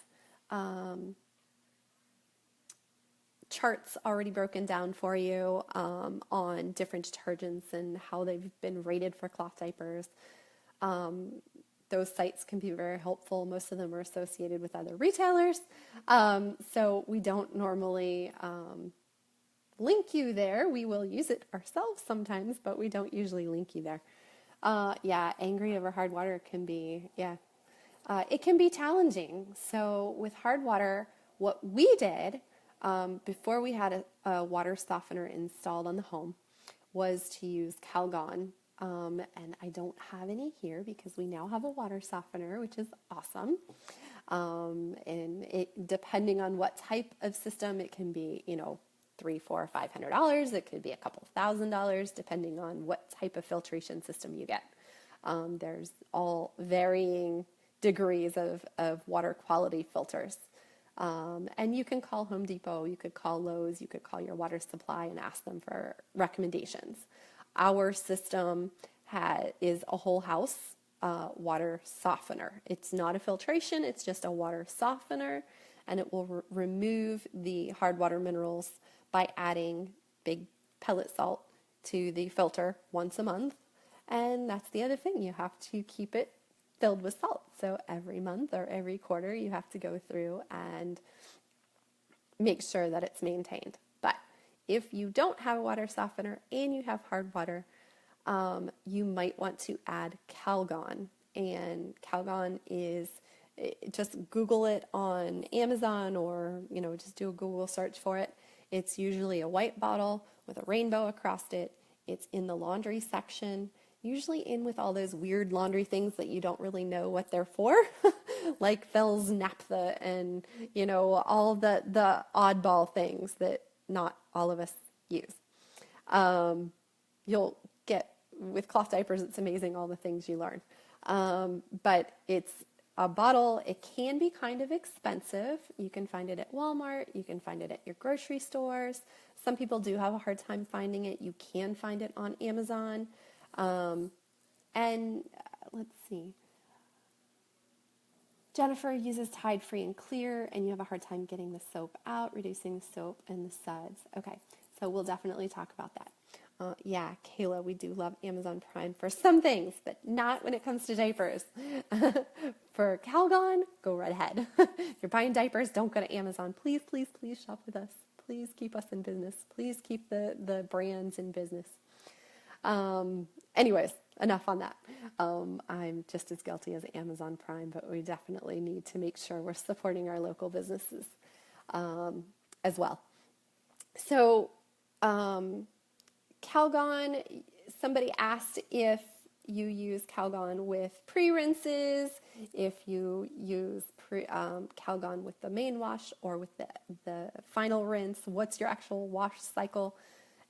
charts already broken down for you on different detergents and how they've been rated for cloth diapers. Those sites can be very helpful. Most of them are associated with other retailers. So we don't normally link you there. We will use it ourselves sometimes, but we don't usually link you there. Angry over hard water can be, it can be challenging. So with hard water, what we did before we had a water softener installed on the home was to use Calgon. And I don't have any here because we now have a water softener, which is awesome. And it, depending on what type of system, it can be, $300, $400, $500. It could be a couple $1,000, depending on what type of filtration system you get. There's all varying degrees of water quality filters. And you can call Home Depot, you could call Lowe's, you could call your water supply and ask them for recommendations. Our system is a whole house water softener. It's not a filtration, it's just a water softener, and it will remove the hard water minerals by adding big pellet salt to the filter once a month. And that's the other thing, you have to keep it filled with salt. So every month or every quarter you have to go through and make sure that it's maintained. But if you don't have a water softener and you have hard water, you might want to add Calgon. And Calgon is, just Google it on Amazon, or just do a Google search for it. It's usually a white bottle with a rainbow across it. It's in the laundry section, usually in with all those weird laundry things that you don't really know what they're for, like Fells Naphtha and all the oddball things that not all of us use. You'll get, with cloth diapers, it's amazing all the things you learn. But it's a bottle. It can be kind of expensive. You can find it at Walmart. You can find it at your grocery stores. Some people do have a hard time finding it. You can find it on Amazon. Let's see. Jennifer uses Tide Free and Clear, and you have a hard time getting the soap out, reducing the soap and the suds. Okay, so we'll definitely talk about that. Kayla, we do love Amazon Prime for some things, but not when it comes to diapers. For Calgon, go right ahead. If you're buying diapers, don't go to Amazon. Please, please, please shop with us. Please keep us in business. Please keep the brands in business. Anyways, enough on that. I'm just as guilty as Amazon Prime, but we definitely need to make sure we're supporting our local businesses as well. So, Calgon, somebody asked if you use Calgon with pre-rinses, if you use Calgon with the main wash or with the final rinse, what's your actual wash cycle?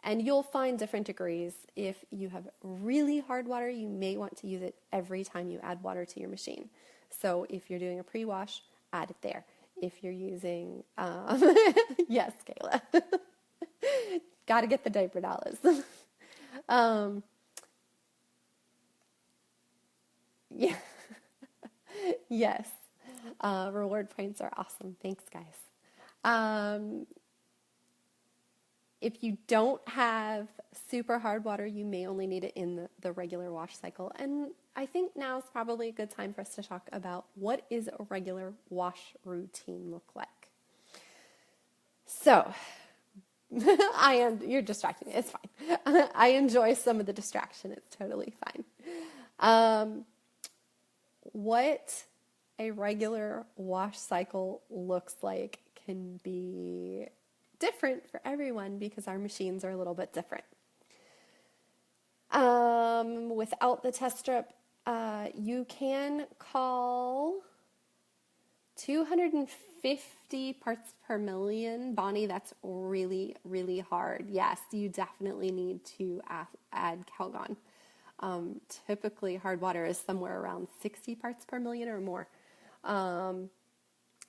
And you'll find different degrees. If you have really hard water, you may want to use it every time you add water to your machine. So if you're doing a pre-wash, add it there. If you're using, yes, Kayla, got to get the diaper dollars. Yeah, yes, reward points are awesome. Thanks, guys. If you don't have super hard water, you may only need it in the regular wash cycle. And I think now is probably a good time for us to talk about what is a regular wash routine look like. So, you're distracting me. It's fine. I enjoy some of the distraction. It's totally fine. What a regular wash cycle looks like can be different for everyone because our machines are a little bit different. Without the test strip, you can call 250 parts per million. Bonnie, that's really, really hard. Yes, you definitely need to add Calgon. Typically, hard water is somewhere around 60 parts per million or more.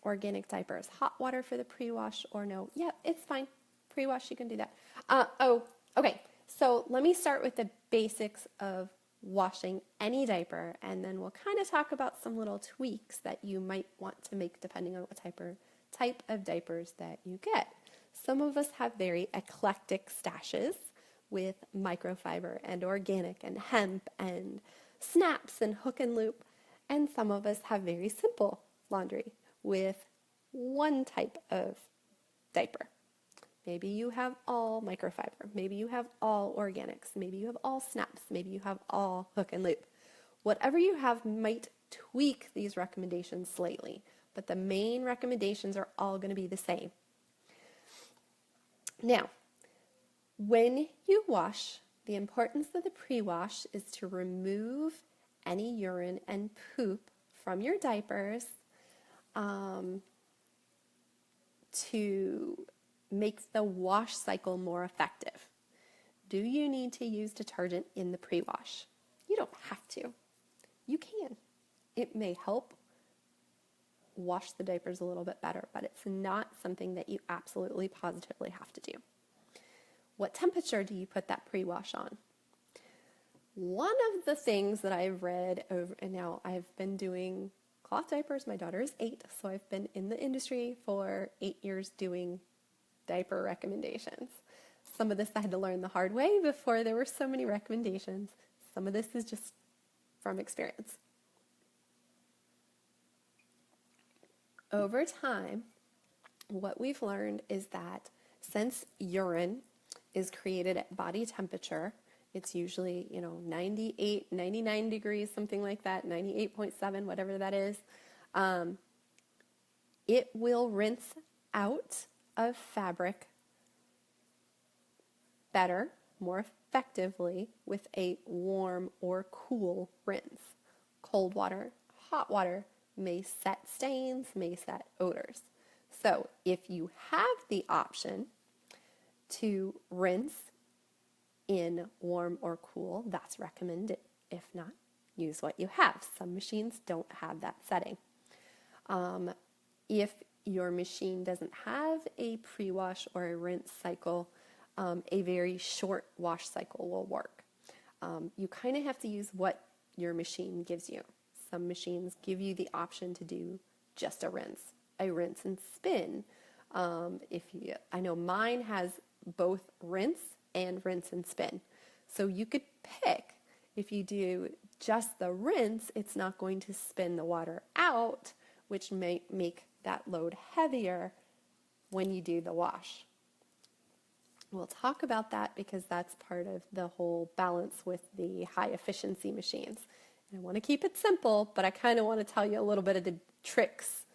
Organic diapers, hot water for the pre-wash or no? Yeah, it's fine. Pre-wash, you can do that. Okay. So let me start with the basics of washing any diaper, and then we'll kind of talk about some little tweaks that you might want to make depending on what type of diapers that you get. Some of us have very eclectic stashes with microfiber and organic and hemp and snaps and hook and loop, and some of us have very simple laundry with one type of diaper. Maybe you have all microfiber. Maybe you have all organics. Maybe you have all snaps. Maybe you have all hook and loop. Whatever you have might tweak these recommendations slightly, but the main recommendations are all going to be the same. Now, when you wash, the importance of the pre-wash is to remove any urine and poop from your diapers to make the wash cycle more effective. Do you need to use detergent in the pre-wash? You don't have to. You can. It may help wash the diapers a little bit better, but it's not something that you absolutely positively have to do. What temperature do you put that pre-wash on? One of the things that I've read over, and now I've been doing cloth diapers. My daughter is 8, so I've been in the industry for 8 years doing diaper recommendations. Some of this I had to learn the hard way before there were so many recommendations. Some of this is just from experience. Over time, what we've learned is that since urine is created at body temperature, it's usually, 98, 99 degrees, something like that, 98.7, whatever that is, it will rinse out of fabric better, more effectively with a warm or cool rinse. Cold water, hot water may set stains, may set odors. So if you have the option to rinse in warm or cool, that's recommended. If not, use what you have. Some machines don't have that setting. If your machine doesn't have a pre-wash or a rinse cycle, a very short wash cycle will work. You kind of have to use what your machine gives you. Some machines give you the option to do just a rinse and spin. I know mine has both rinse and spin. So you could pick, if you do just the rinse, it's not going to spin the water out, which may make that load heavier when you do the wash. We'll talk about that because that's part of the whole balance with the high efficiency machines. And I want to keep it simple, but I kind of want to tell you a little bit of the tricks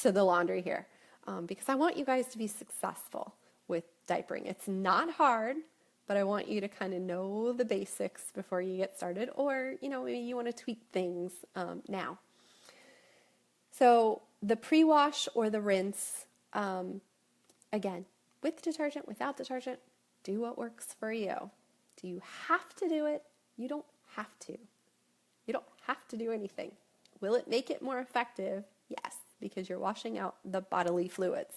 to the laundry here because I want you guys to be successful with diapering. It's not hard, but I want you to kind of know the basics before you get started, or maybe you want to tweak things now. So the pre-wash or the rinse, again, with detergent, without detergent, do what works for you. Do you have to do it? You don't have to. You don't have to do anything. Will it make it more effective? Yes, because you're washing out the bodily fluids.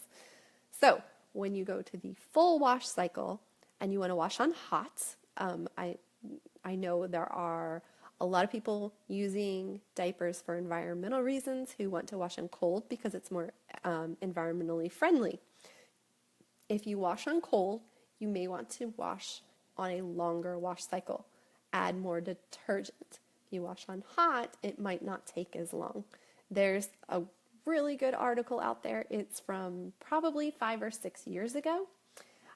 So when you go to the full wash cycle and you want to wash on hot, I know there are a lot of people using diapers for environmental reasons who want to wash on cold because it's more environmentally friendly. If you wash on cold, you may want to wash on a longer wash cycle. Add more detergent. If you wash on hot, it might not take as long. There's a really good article out there. It's from probably 5 or 6 years ago.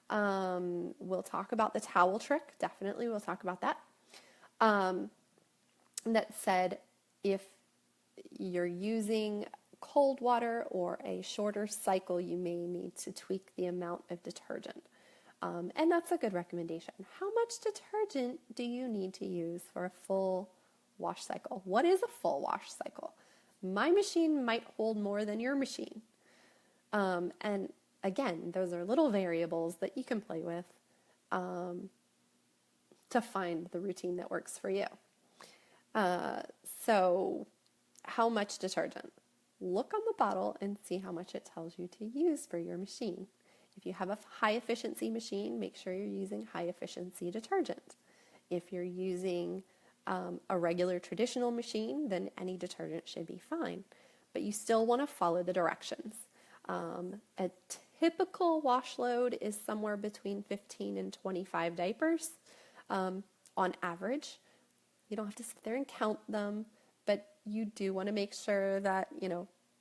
We'll talk about the towel trick. Definitely, we'll talk about that. That said, if you're using cold water or a shorter cycle, you may need to tweak the amount of detergent. And that's a good recommendation. How much detergent do you need to use for a full wash cycle? What is a full wash cycle? My machine might hold more than your machine. And again, those are little variables that you can play with to find the routine that works for you. So how much detergent? Look on the bottle and see how much it tells you to use for your machine. If you have a high efficiency machine, make sure you're using high efficiency detergent. If you're using a regular traditional machine, then any detergent should be fine. But you still want to follow the directions. A typical wash load is somewhere between 15 and 25 diapers on average. You don't have to sit there and count them, but you do want to make sure that,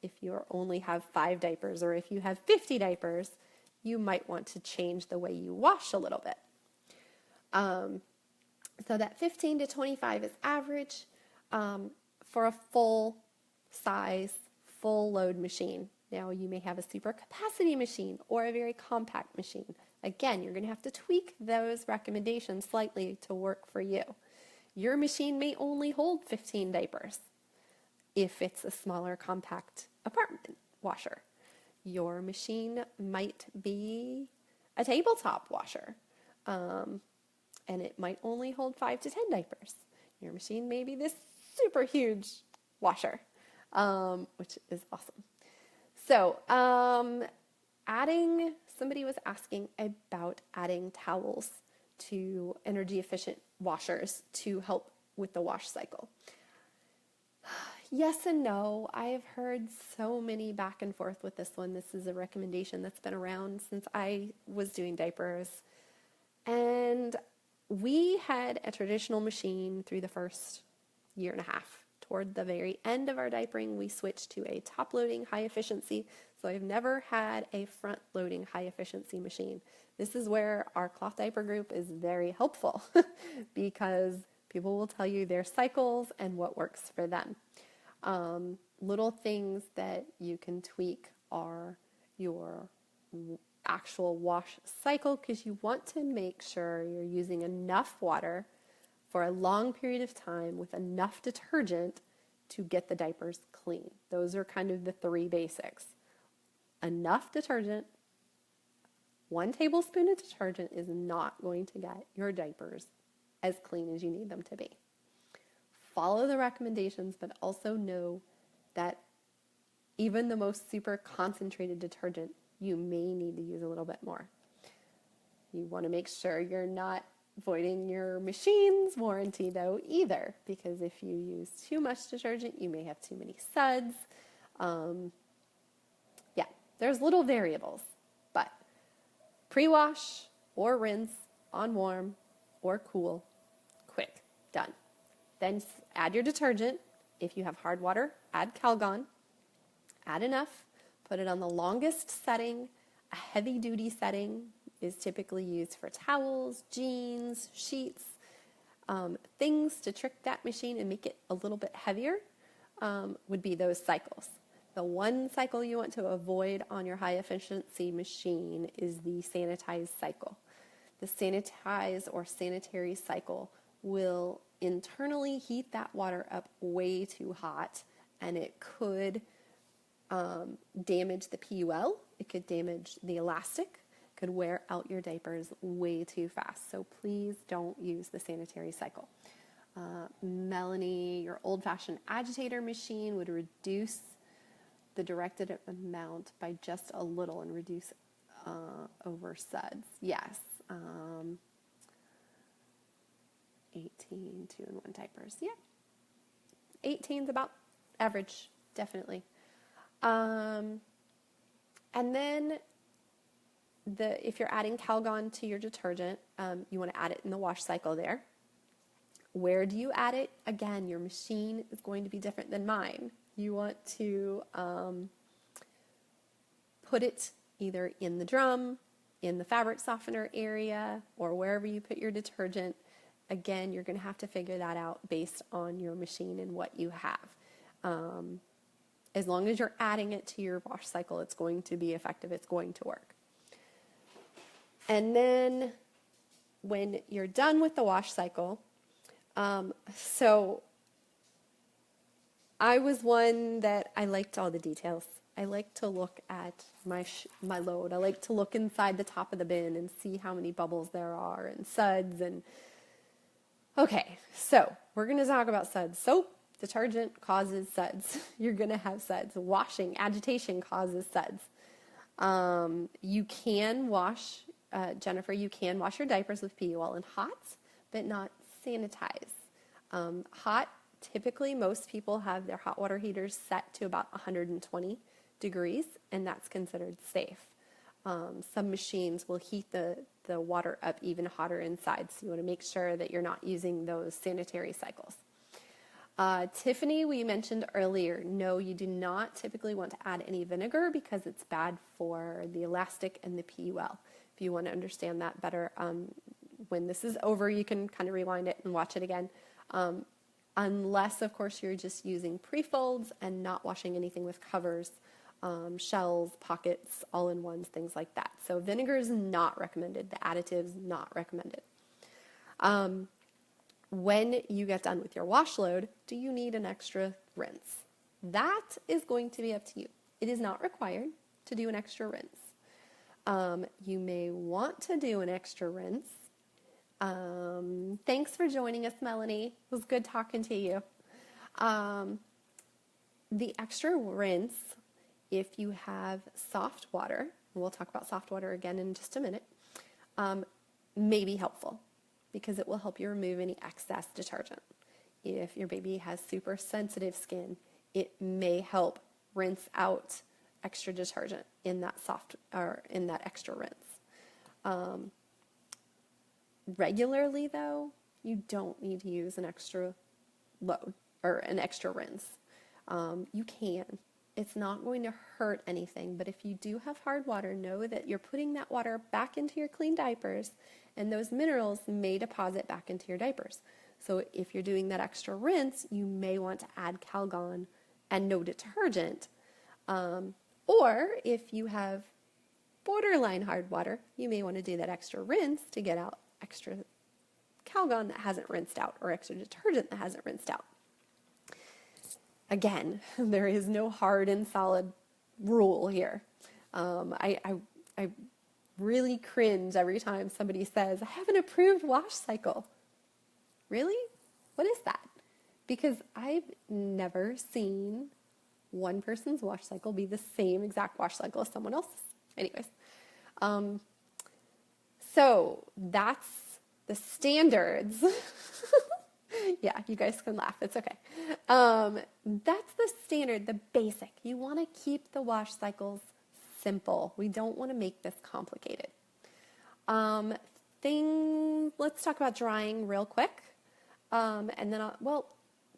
if you only have 5 diapers or if you have 50 diapers, you might want to change the way you wash a little bit. So that 15 to 25 is average for a full size, full load machine. Now you may have a super capacity machine or a very compact machine. Again, you're going to have to tweak those recommendations slightly to work for you. Your machine may only hold 15 diapers if it's a smaller compact apartment washer. Your machine might be a tabletop washer, and it might only hold 5 to 10 diapers. Your machine may be this super huge washer, which is awesome. So, somebody was asking about adding towels to energy efficient washers to help with the wash cycle. Yes and no. I have heard so many back and forth with this one. This is a recommendation that's been around since I was doing diapers. And we had a traditional machine through the first year and a half. Toward the very end of our diapering, we switched to a top-loading high efficiency. So I've never had a front-loading high efficiency machine. This is where our cloth diaper group is very helpful because people will tell you their cycles and what works for them. Little things that you can tweak are your actual wash cycle, because you want to make sure you're using enough water for a long period of time with enough detergent to get the diapers clean. Those are kind of the 3 basics. Enough detergent. 1 tablespoon of detergent is not going to get your diapers as clean as you need them to be. Follow the recommendations, but also know that even the most super concentrated detergent, you may need to use a little bit more. You want to make sure you're not voiding your machine's warranty though either, because if you use too much detergent, you may have too many suds. There's little variables, but pre-wash or rinse on warm or cool, quick, done. Then add your detergent. If you have hard water, add Calgon. Add enough. Put it on the longest setting. A heavy-duty setting is typically used for towels, jeans, sheets, things to trick that machine and make it a little bit heavier would be those cycles. The one cycle you want to avoid on your high-efficiency machine is the sanitized cycle. The sanitize or sanitary cycle will internally heat that water up way too hot, and it could damage the PUL. It could damage the elastic, could wear out your diapers way too fast. So please don't use the sanitary cycle. Melanie, your old-fashioned agitator machine would reduce the directed amount by just a little and reduce over suds. Yes. 18 2-in-1 diapers. Yeah. 18 is about average, definitely. And then if you're adding Calgon to your detergent, you want to add it in the wash cycle there. Where do you add it? Again, your machine is going to be different than mine. You want to put it either in the drum, in the fabric softener area, or wherever you put your detergent. Again, you're going to have to figure that out based on your machine and what you have. As long as you're adding it to your wash cycle, it's going to be effective. It's going to work. And then when you're done with the wash cycle, so I was one that I liked all the details. I like to look at my load. I like to look inside the top of the bin and see how many bubbles there are and suds. And okay, so we're going to talk about suds. Soap, detergent causes suds. You're going to have suds. Washing, agitation causes suds. You can wash, Jennifer, you can wash your diapers with PUL in hot, but not sanitize. Hot, typically most people have their hot water heaters set to about 120 degrees, and that's considered safe. Some machines will heat the water up even hotter inside, so you want to make sure that you're not using those sanitary cycles. Tiffany, we mentioned earlier, no, you do not typically want to add any vinegar because it's bad for the elastic and the PUL. If you want to understand that better, when this is over, you can kind of rewind it and watch it again. Unless, of course, you're just using pre-folds and not washing anything with covers, shells, pockets, all-in-ones, things like that. So vinegar is not recommended. The additives not recommended. When you get done with your wash load, do you need an extra rinse? That is going to be up to you. It is not required to do an extra rinse. You may want to do an extra rinse. Thanks for joining us, Melanie. It was good talking to you. The extra rinse, if you have soft water, and we'll talk about soft water again in just a minute, may be helpful because it will help you remove any excess detergent. If your baby has super sensitive skin, it may help rinse out extra detergent in that in that extra rinse. Regularly, though, you don't need to use an extra load or an extra rinse. You can. It's not going to hurt anything, but if you do have hard water, know that you're putting that water back into your clean diapers, and those minerals may deposit back into your diapers. So if you're doing that extra rinse, you may want to add Calgon and no detergent. Or if you have borderline hard water, you may want to do that extra rinse to get out extra Calgon that hasn't rinsed out or extra detergent that hasn't rinsed out. Again, there is no hard and solid rule here. I really cringe every time somebody says, I have an approved wash cycle. Really? What is that? Because I've never seen one person's wash cycle be the same exact wash cycle as someone else's. Anyways, so that's the standards. Yeah, you guys can laugh. It's okay. That's the standard, the basic. You want to keep the wash cycles simple. We don't want to make this complicated. Let's talk about drying real quick. And then,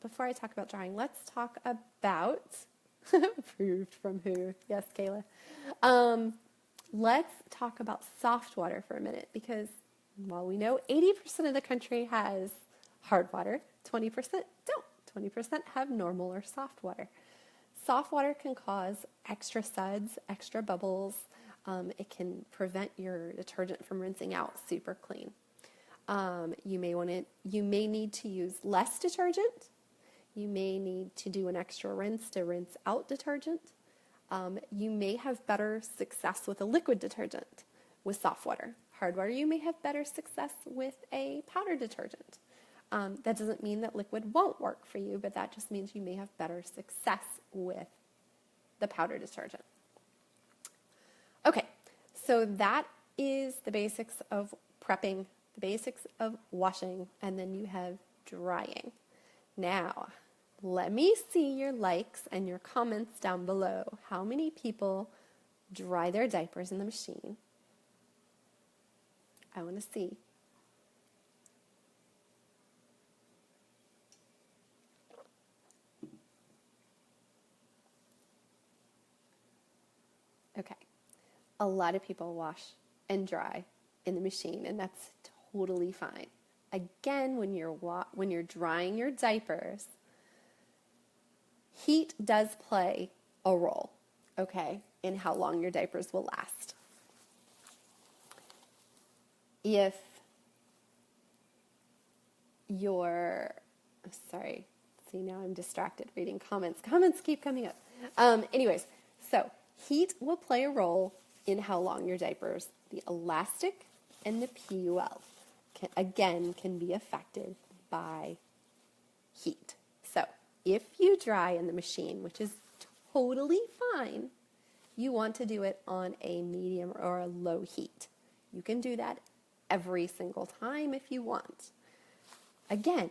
before I talk about drying, let's talk about, approved from who? Yes, Kayla. Let's talk about soft water for a minute because while we know 80% of the country has hard water, 20% don't. 20% have normal or soft water. Soft water can cause extra suds, extra bubbles. It can prevent your detergent from rinsing out super clean. You may need to use less detergent. You may need to do an extra rinse to rinse out detergent. You may have better success with a liquid detergent with soft water. Hard water, you may have better success with a powder detergent. That doesn't mean that liquid won't work for you, but that just means you may have better success with the powder detergent. Okay, so that is the basics of prepping, the basics of washing, and then you have drying. Now, let me see your likes and your comments down below. How many people dry their diapers in the machine? I want to see. Okay. A lot of people wash and dry in the machine, and that's totally fine. Again, when you're drying your diapers, heat does play a role, okay, in how long your diapers will last. If sorry, see, now I'm distracted reading comments. Comments keep coming up. Anyways, so heat will play a role in how long your diapers, the elastic and the PUL, can be affected by heat. So if you dry in the machine, which is totally fine, you want to do it on a medium or a low heat. You can do that every single time if you want. Again,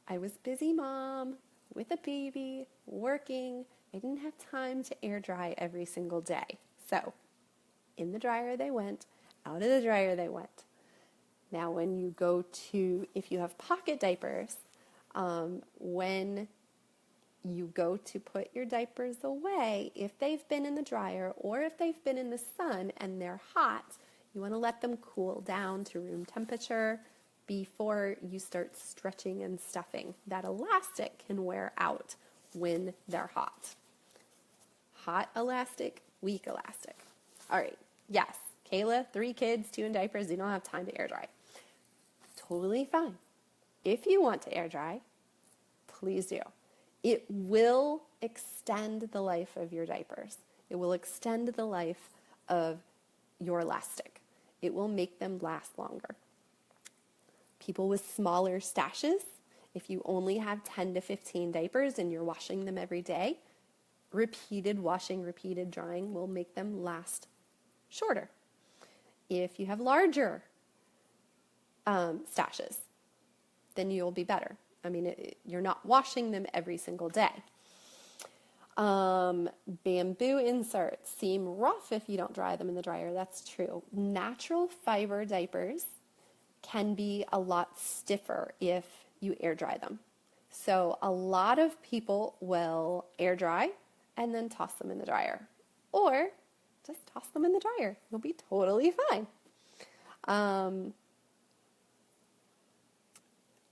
I was busy mom with a baby, working. I didn't have time to air dry every single day. So in the dryer they went, out of the dryer they went. Now when you go to, if you have pocket diapers, when you go to put your diapers away, if they've been in the dryer or if they've been in the sun and they're hot, you want to let them cool down to room temperature before you start stretching and stuffing. That elastic can wear out when they're hot. Hot elastic, weak elastic. All right, yes, Kayla, 3 kids, 2 in diapers, you don't have time to air dry. Totally fine. If you want to air dry, please do. It will extend the life of your diapers. It will extend the life of your elastic. It will make them last longer. People with smaller stashes, if you only have 10 to 15 diapers and you're washing them every day, repeated washing, repeated drying will make them last shorter. If you have larger stashes, then you'll be better. I mean, you're not washing them every single day. Bamboo inserts seem rough if you don't dry them in the dryer. That's true. Natural fiber diapers can be a lot stiffer if you air dry them. So a lot of people will air dry and then toss them in the dryer, or just toss them in the dryer. You'll be totally fine.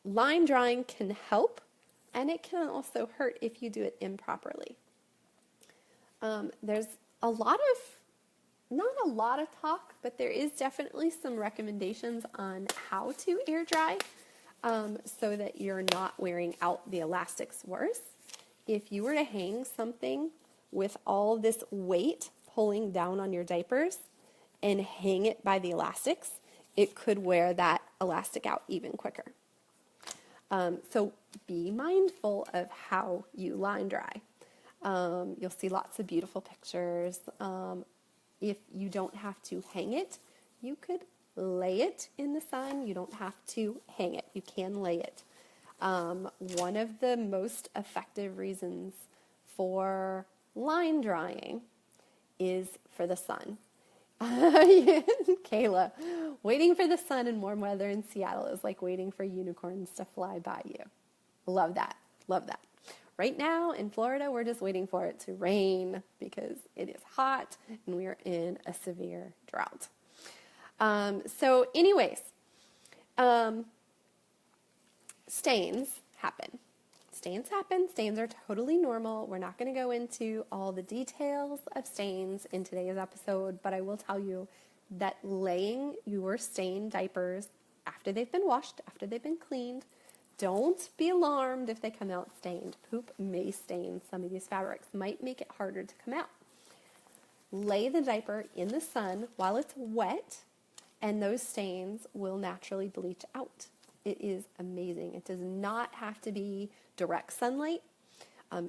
Line drying can help, and it can also hurt if you do it improperly. There's not a lot of talk, but there is definitely some recommendations on how to air dry so that you're not wearing out the elastics worse. If you were to hang something with all this weight pulling down on your diapers and hang it by the elastics, it could wear that elastic out even quicker. So be mindful of how you line dry. You'll see lots of beautiful pictures. If you don't have to hang it, you could lay it in the sun. You don't have to hang it. You can lay it. One of the most effective reasons for line drying is for the sun. Kayla, waiting for the sun in warm weather in Seattle is like waiting for unicorns to fly by you. Love that. Love that. Right now in Florida, we're just waiting for it to rain because it is hot and we are in a severe drought. So anyways, stains happen. Stains are totally normal. We're not going to go into all the details of stains in today's episode, but I will tell you that laying your stained diapers after they've been washed, after they've been cleaned, don't be alarmed if they come out stained. Poop may stain some of these fabrics, might make it harder to come out. Lay the diaper in the sun while it's wet, and those stains will naturally bleach out. It is amazing. It does not have to be direct sunlight.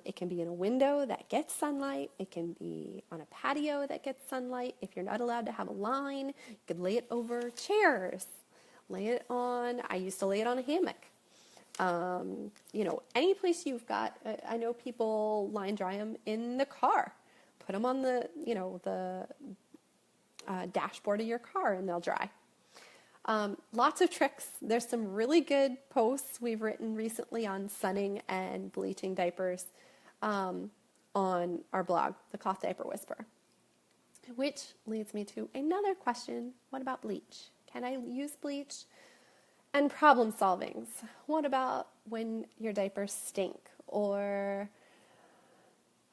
It can be in a window that gets sunlight. It can be on a patio that gets sunlight. If you're not allowed to have a line, you could lay it over chairs. Lay it on, I used to lay it on a hammock. Any place you've got, I know people line dry them in the car. Put them on the dashboard of your car and they'll dry. Lots of tricks. There's some really good posts we've written recently on sunning and bleaching diapers on our blog, The Cloth Diaper Whisperer. Which leads me to another question. What about bleach? Can I use bleach? And problem solvings. What about when your diapers stink? Or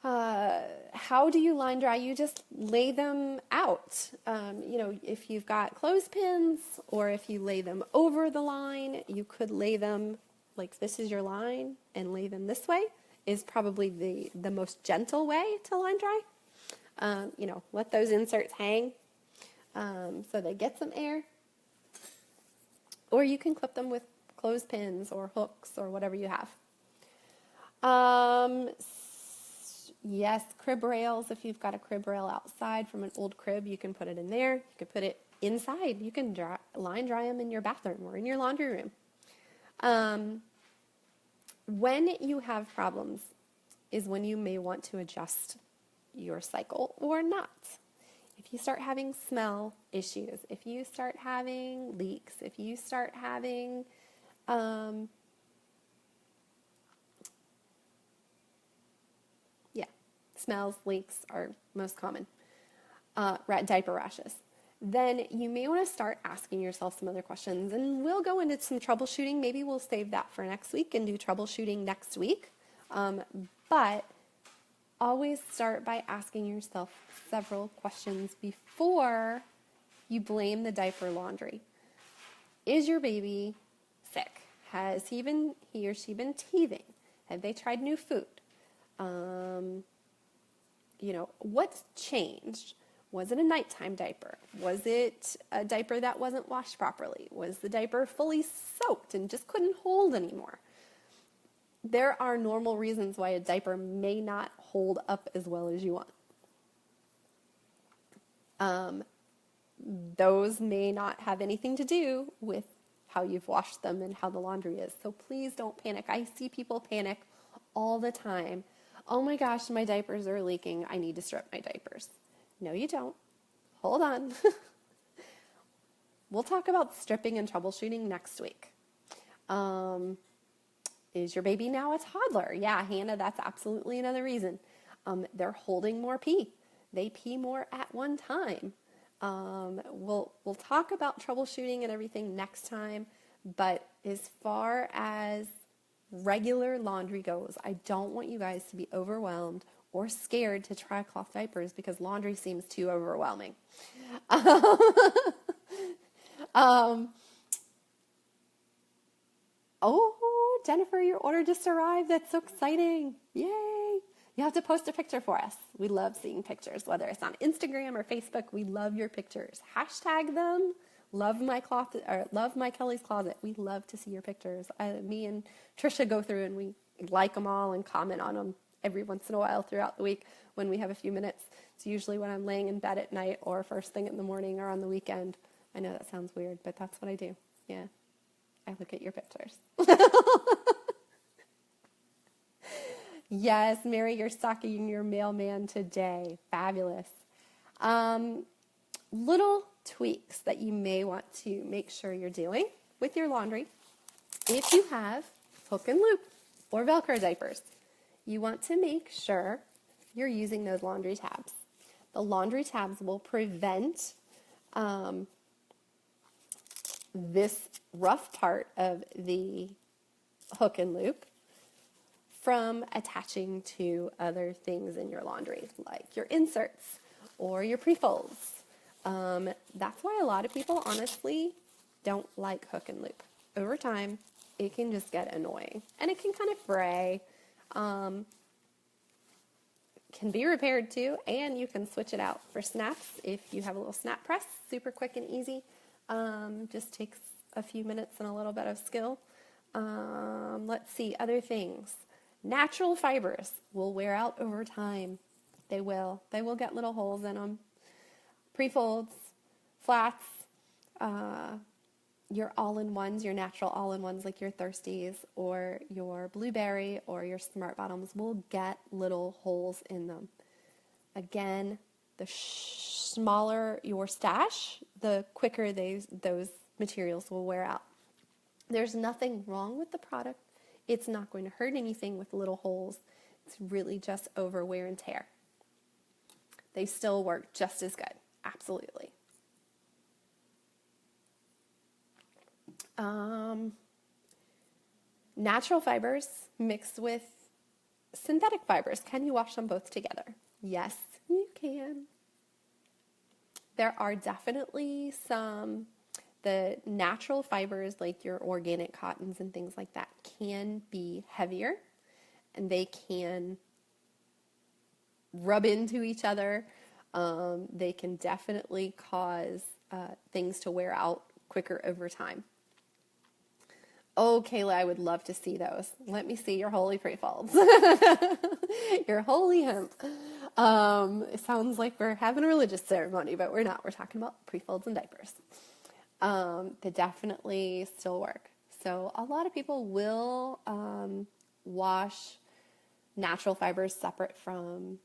how do you line dry? You just lay them out. If you've got clothespins or if you lay them over the line, you could lay them like this is your line and lay them this way is probably the most gentle way to line dry. Let those inserts hang so they get some air. Or you can clip them with clothespins or hooks or whatever you have. Yes, crib rails. If you've got a crib rail outside from an old crib, you can put it in there. You could put it inside. You can line dry them in your bathroom or in your laundry room. When you have problems is when you may want to adjust your cycle or not. If you start having smell issues, if you start having leaks, if you start having smells, leaks are most common, diaper rashes, then you may want to start asking yourself some other questions. And we'll go into some troubleshooting. Maybe we'll save that for next week and do troubleshooting next week. But always start by asking yourself several questions before you blame the diaper laundry. Is your baby sick? Has he or she been teething? Have they tried new food? What's changed? Was it a nighttime diaper? Was it a diaper that wasn't washed properly? Was the diaper fully soaked and just couldn't hold anymore? There are normal reasons why a diaper may not hold up as well as you want. Those may not have anything to do with how you've washed them and how the laundry is. So please don't panic. I see people panic all the time. Oh my gosh, my diapers are leaking. I need to strip my diapers. No, you don't. Hold on. We'll talk about stripping and troubleshooting next week. Is your baby now a toddler? Yeah, Hannah, that's absolutely another reason. They're holding more pee. They pee more at one time. We'll talk about troubleshooting and everything next time, but as far as regular laundry goes, I don't want you guys to be overwhelmed or scared to try cloth diapers because laundry seems too overwhelming. Oh, Jennifer, your order just arrived. That's so exciting. Yay. You have to post a picture for us. We love seeing pictures, whether it's on Instagram or Facebook. We love your pictures. Hashtag them. Love my Kelly's Closet. We love to see your pictures. Me and Trisha go through and we like them all and comment on them every once in a while throughout the week when we have a few minutes. It's usually when I'm laying in bed at night or first thing in the morning or on the weekend. I know that sounds weird, but that's what I do. Yeah. I look at your pictures. Yes, Mary, you're stocking your mailman today. Fabulous. Little tweaks that you may want to make sure you're doing with your laundry. If you have hook and loop or Velcro diapers, you want to make sure you're using those laundry tabs. The laundry tabs will prevent this rough part of the hook and loop from attaching to other things in your laundry, like your inserts or your pre-folds. That's why a lot of people honestly don't like hook and loop. Over time, it can just get annoying and it can kind of fray. Can be repaired too, and you can switch it out for snaps if you have a little snap press, super quick and easy. Just takes a few minutes and a little bit of skill. Let's see, other things. Natural fibers will wear out over time. They will. They will get little holes in them. Pre-folds, flats, your all-in-ones, your natural all-in-ones like your Thirsties or your Blueberry or your Smart Bottoms will get little holes in them. Again, the smaller your stash, the quicker those materials will wear out. There's nothing wrong with the product. It's not going to hurt anything with little holes. It's really just over wear and tear. They still work just as good. Absolutely. Natural fibers mixed with synthetic fibers. Can you wash them both together? Yes, you can. There are definitely the natural fibers, like your organic cottons and things like that, can be heavier, and they can rub into each other. They can definitely cause things to wear out quicker over time. Oh, Kayla, I would love to see those. Let me see your holy pre-folds. Your holy hemp. It sounds like we're having a religious ceremony, but we're not. We're talking about pre-folds and diapers. They definitely still work. So a lot of people will wash natural fibers separate from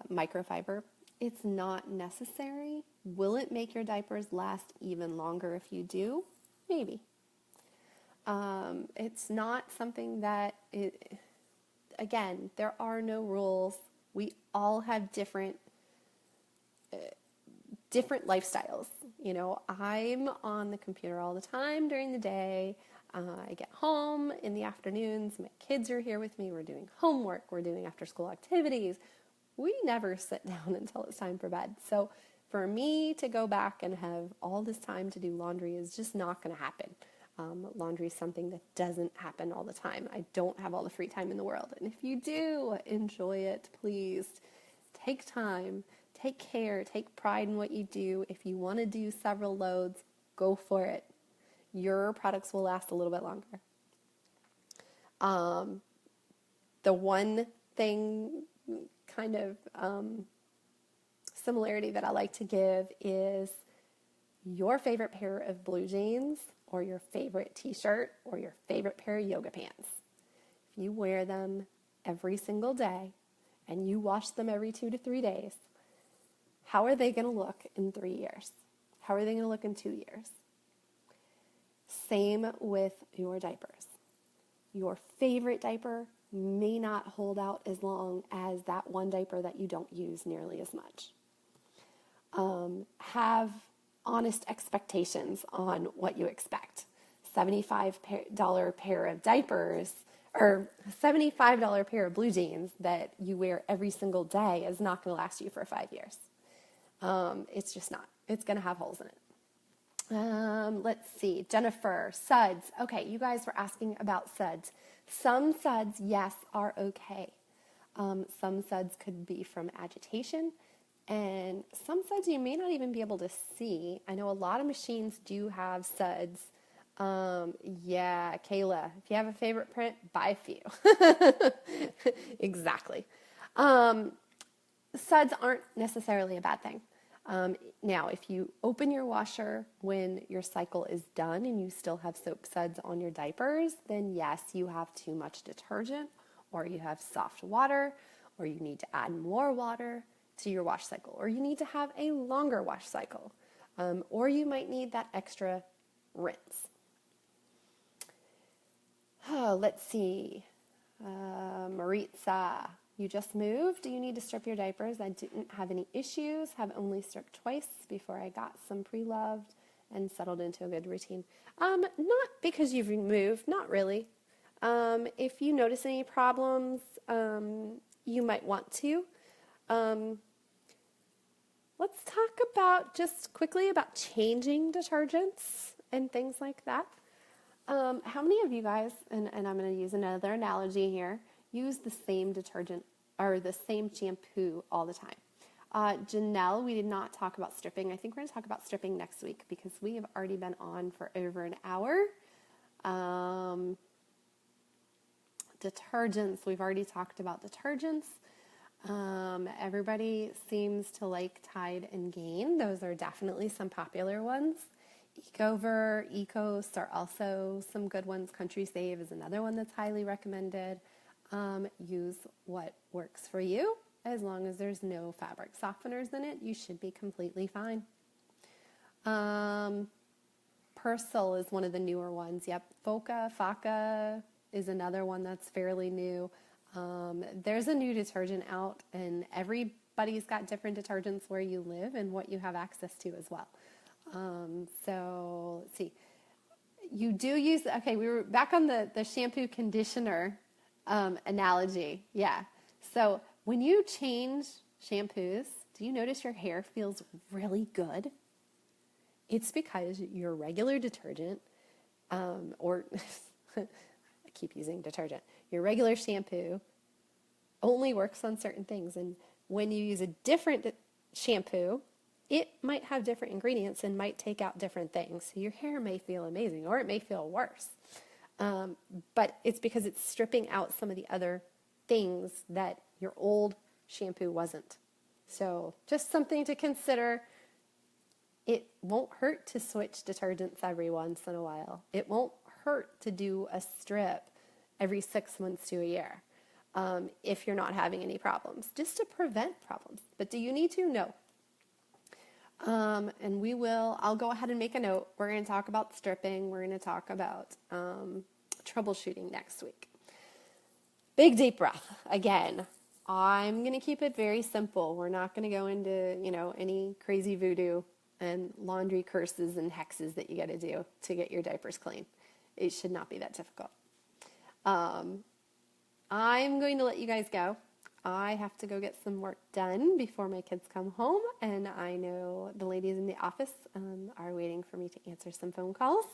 microfiber. It's not necessary. Will it make your diapers last even longer if you do? Maybe. It's not something that, again, there are no rules. We all have different lifestyles. You know, I'm on the computer all the time during the day. I get home in the afternoons. My kids are here with me. We're doing homework. We're doing after school activities. We never sit down until it's time for bed. So for me to go back and have all this time to do laundry is just not going to happen. Laundry is something that doesn't happen all the time. I don't have all the free time in the world. And if you do, enjoy it, please. Take time, take care, take pride in what you do. If you want to do several loads, go for it. Your products will last a little bit longer. The one thing kind of similarity that I like to give is your favorite pair of blue jeans or your favorite t-shirt or your favorite pair of yoga pants. If you wear them every single day and you wash them every 2 to 3 days, how are they going to look in 3 years? How are they going to look in 2 years? Same with your diapers. Your favorite diaper may not hold out as long as that one diaper that you don't use nearly as much. Have honest expectations on what you expect. $75 pair of diapers or $75 pair of blue jeans that you wear every single day is not going to last you for 5 years. It's just not. It's going to have holes in it. Let's see. Jennifer, suds. Okay, you guys were asking about suds. Some suds, yes, are okay. Some suds could be from agitation. And some suds you may not even be able to see. I know a lot of machines do have suds. Yeah, Kayla, if you have a favorite print, buy a few. Exactly. Suds aren't necessarily a bad thing. Now, if you open your washer when your cycle is done and you still have soap suds on your diapers, then yes, you have too much detergent, or you have soft water, or you need to add more water to your wash cycle, or you need to have a longer wash cycle, or you might need that extra rinse. Oh, let's see. Maritza, you just moved. Do you need to strip your diapers? I didn't have any issues. Have only stripped twice before I got some pre-loved and settled into a good routine. Not because you've moved, not really. If you notice any problems, you might want to. Let's talk about just quickly about changing detergents and things like that. How many of you guys, and I'm going to use another analogy here, use the same detergent or the same shampoo all the time? Janelle, we did not talk about stripping. I think we're going to talk about stripping next week because we have already been on for over an hour. Detergents, we've already talked about detergents. Everybody seems to like Tide and Gain. Those are definitely some popular ones. Ecover, Ecos are also some good ones. Country Save is another one that's highly recommended. Use what works for you. As long as there's no fabric softeners in it, you should be completely fine. Persil is one of the newer ones. Yep. Faca is another one that's fairly new. There's a new detergent out, and everybody's got different detergents where you live and what you have access to as well. So let's see. You do use, okay, we were back on the shampoo conditioner analogy. Yeah. So when you change shampoos, do you notice your hair feels really good? It's because your regular detergent, or I keep using detergent, your regular shampoo only works on certain things. And when you use a different shampoo, it might have different ingredients and might take out different things. So your hair may feel amazing or it may feel worse. But it's because it's stripping out some of the other things that your old shampoo wasn't. So just something to consider. It won't hurt to switch detergents every once in a while. It won't hurt to do a strip every 6 months to a year if you're not having any problems, just to prevent problems. But do you need to? No. And I'll go ahead and make a note. We're going to talk about stripping. We're going to talk about troubleshooting next week. Big deep breath. Again, I'm going to keep it very simple. We're not going to go into, any crazy voodoo and laundry curses and hexes that you got to do to get your diapers clean. It should not be that difficult. I'm going to let you guys go. I have to go get some work done before my kids come home, and I know the ladies in the office are waiting for me to answer some phone calls.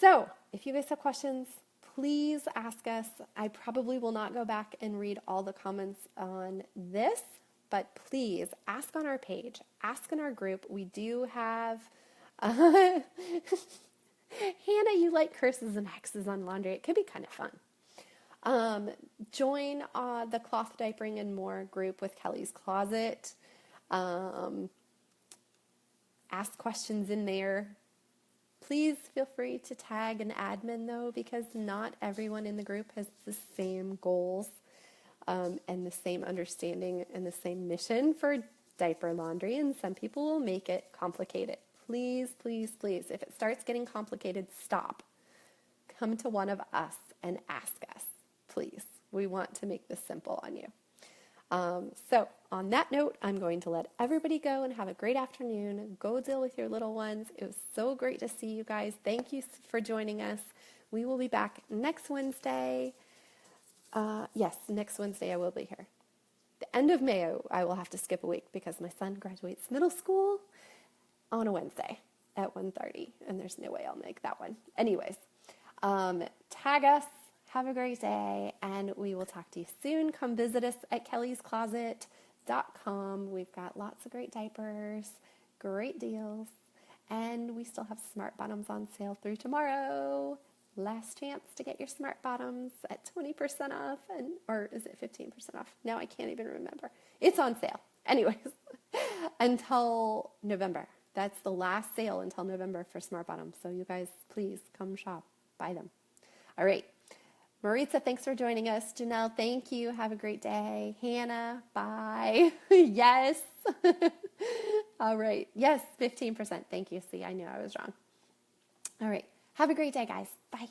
So if you guys have questions, please ask us. I probably will not go back and read all the comments on this, but please ask on our page, ask in our group. We do have, Hannah, you like curses and hexes on laundry. It could be kind of fun. Join the Cloth Diapering and More group with Kelly's Closet. Ask questions in there. Please feel free to tag an admin though, because not everyone in the group has the same goals and the same understanding and the same mission for diaper laundry, and some people will make it complicated. Please, please, please, if it starts getting complicated, stop. Come to one of us and ask us, please. We want to make this simple on you. So on that note, I'm going to let everybody go and have a great afternoon. Go deal with your little ones. It was so great to see you guys. Thank you for joining us. We will be back next Wednesday. Yes, next Wednesday I will be here. The end of May, I will have to skip a week because my son graduates middle school on a Wednesday at 1:30, and there's no way I'll make that one. Anyways, tag us. Have a great day, and we will talk to you soon. Come visit us at kellyscloset.com. We've got lots of great diapers, great deals, and we still have smart bottoms on sale through tomorrow. Last chance to get your smart bottoms at 20% off, or is it 15% off? Now I can't even remember. It's on sale. Anyways, until November. That's the last sale until November for smart bottoms. So you guys, please come shop, buy them. All right. Maritza, thanks for joining us. Janelle, thank you. Have a great day. Hannah, bye. Yes. All right. Yes, 15%. Thank you. See, I knew I was wrong. All right. Have a great day, guys. Bye.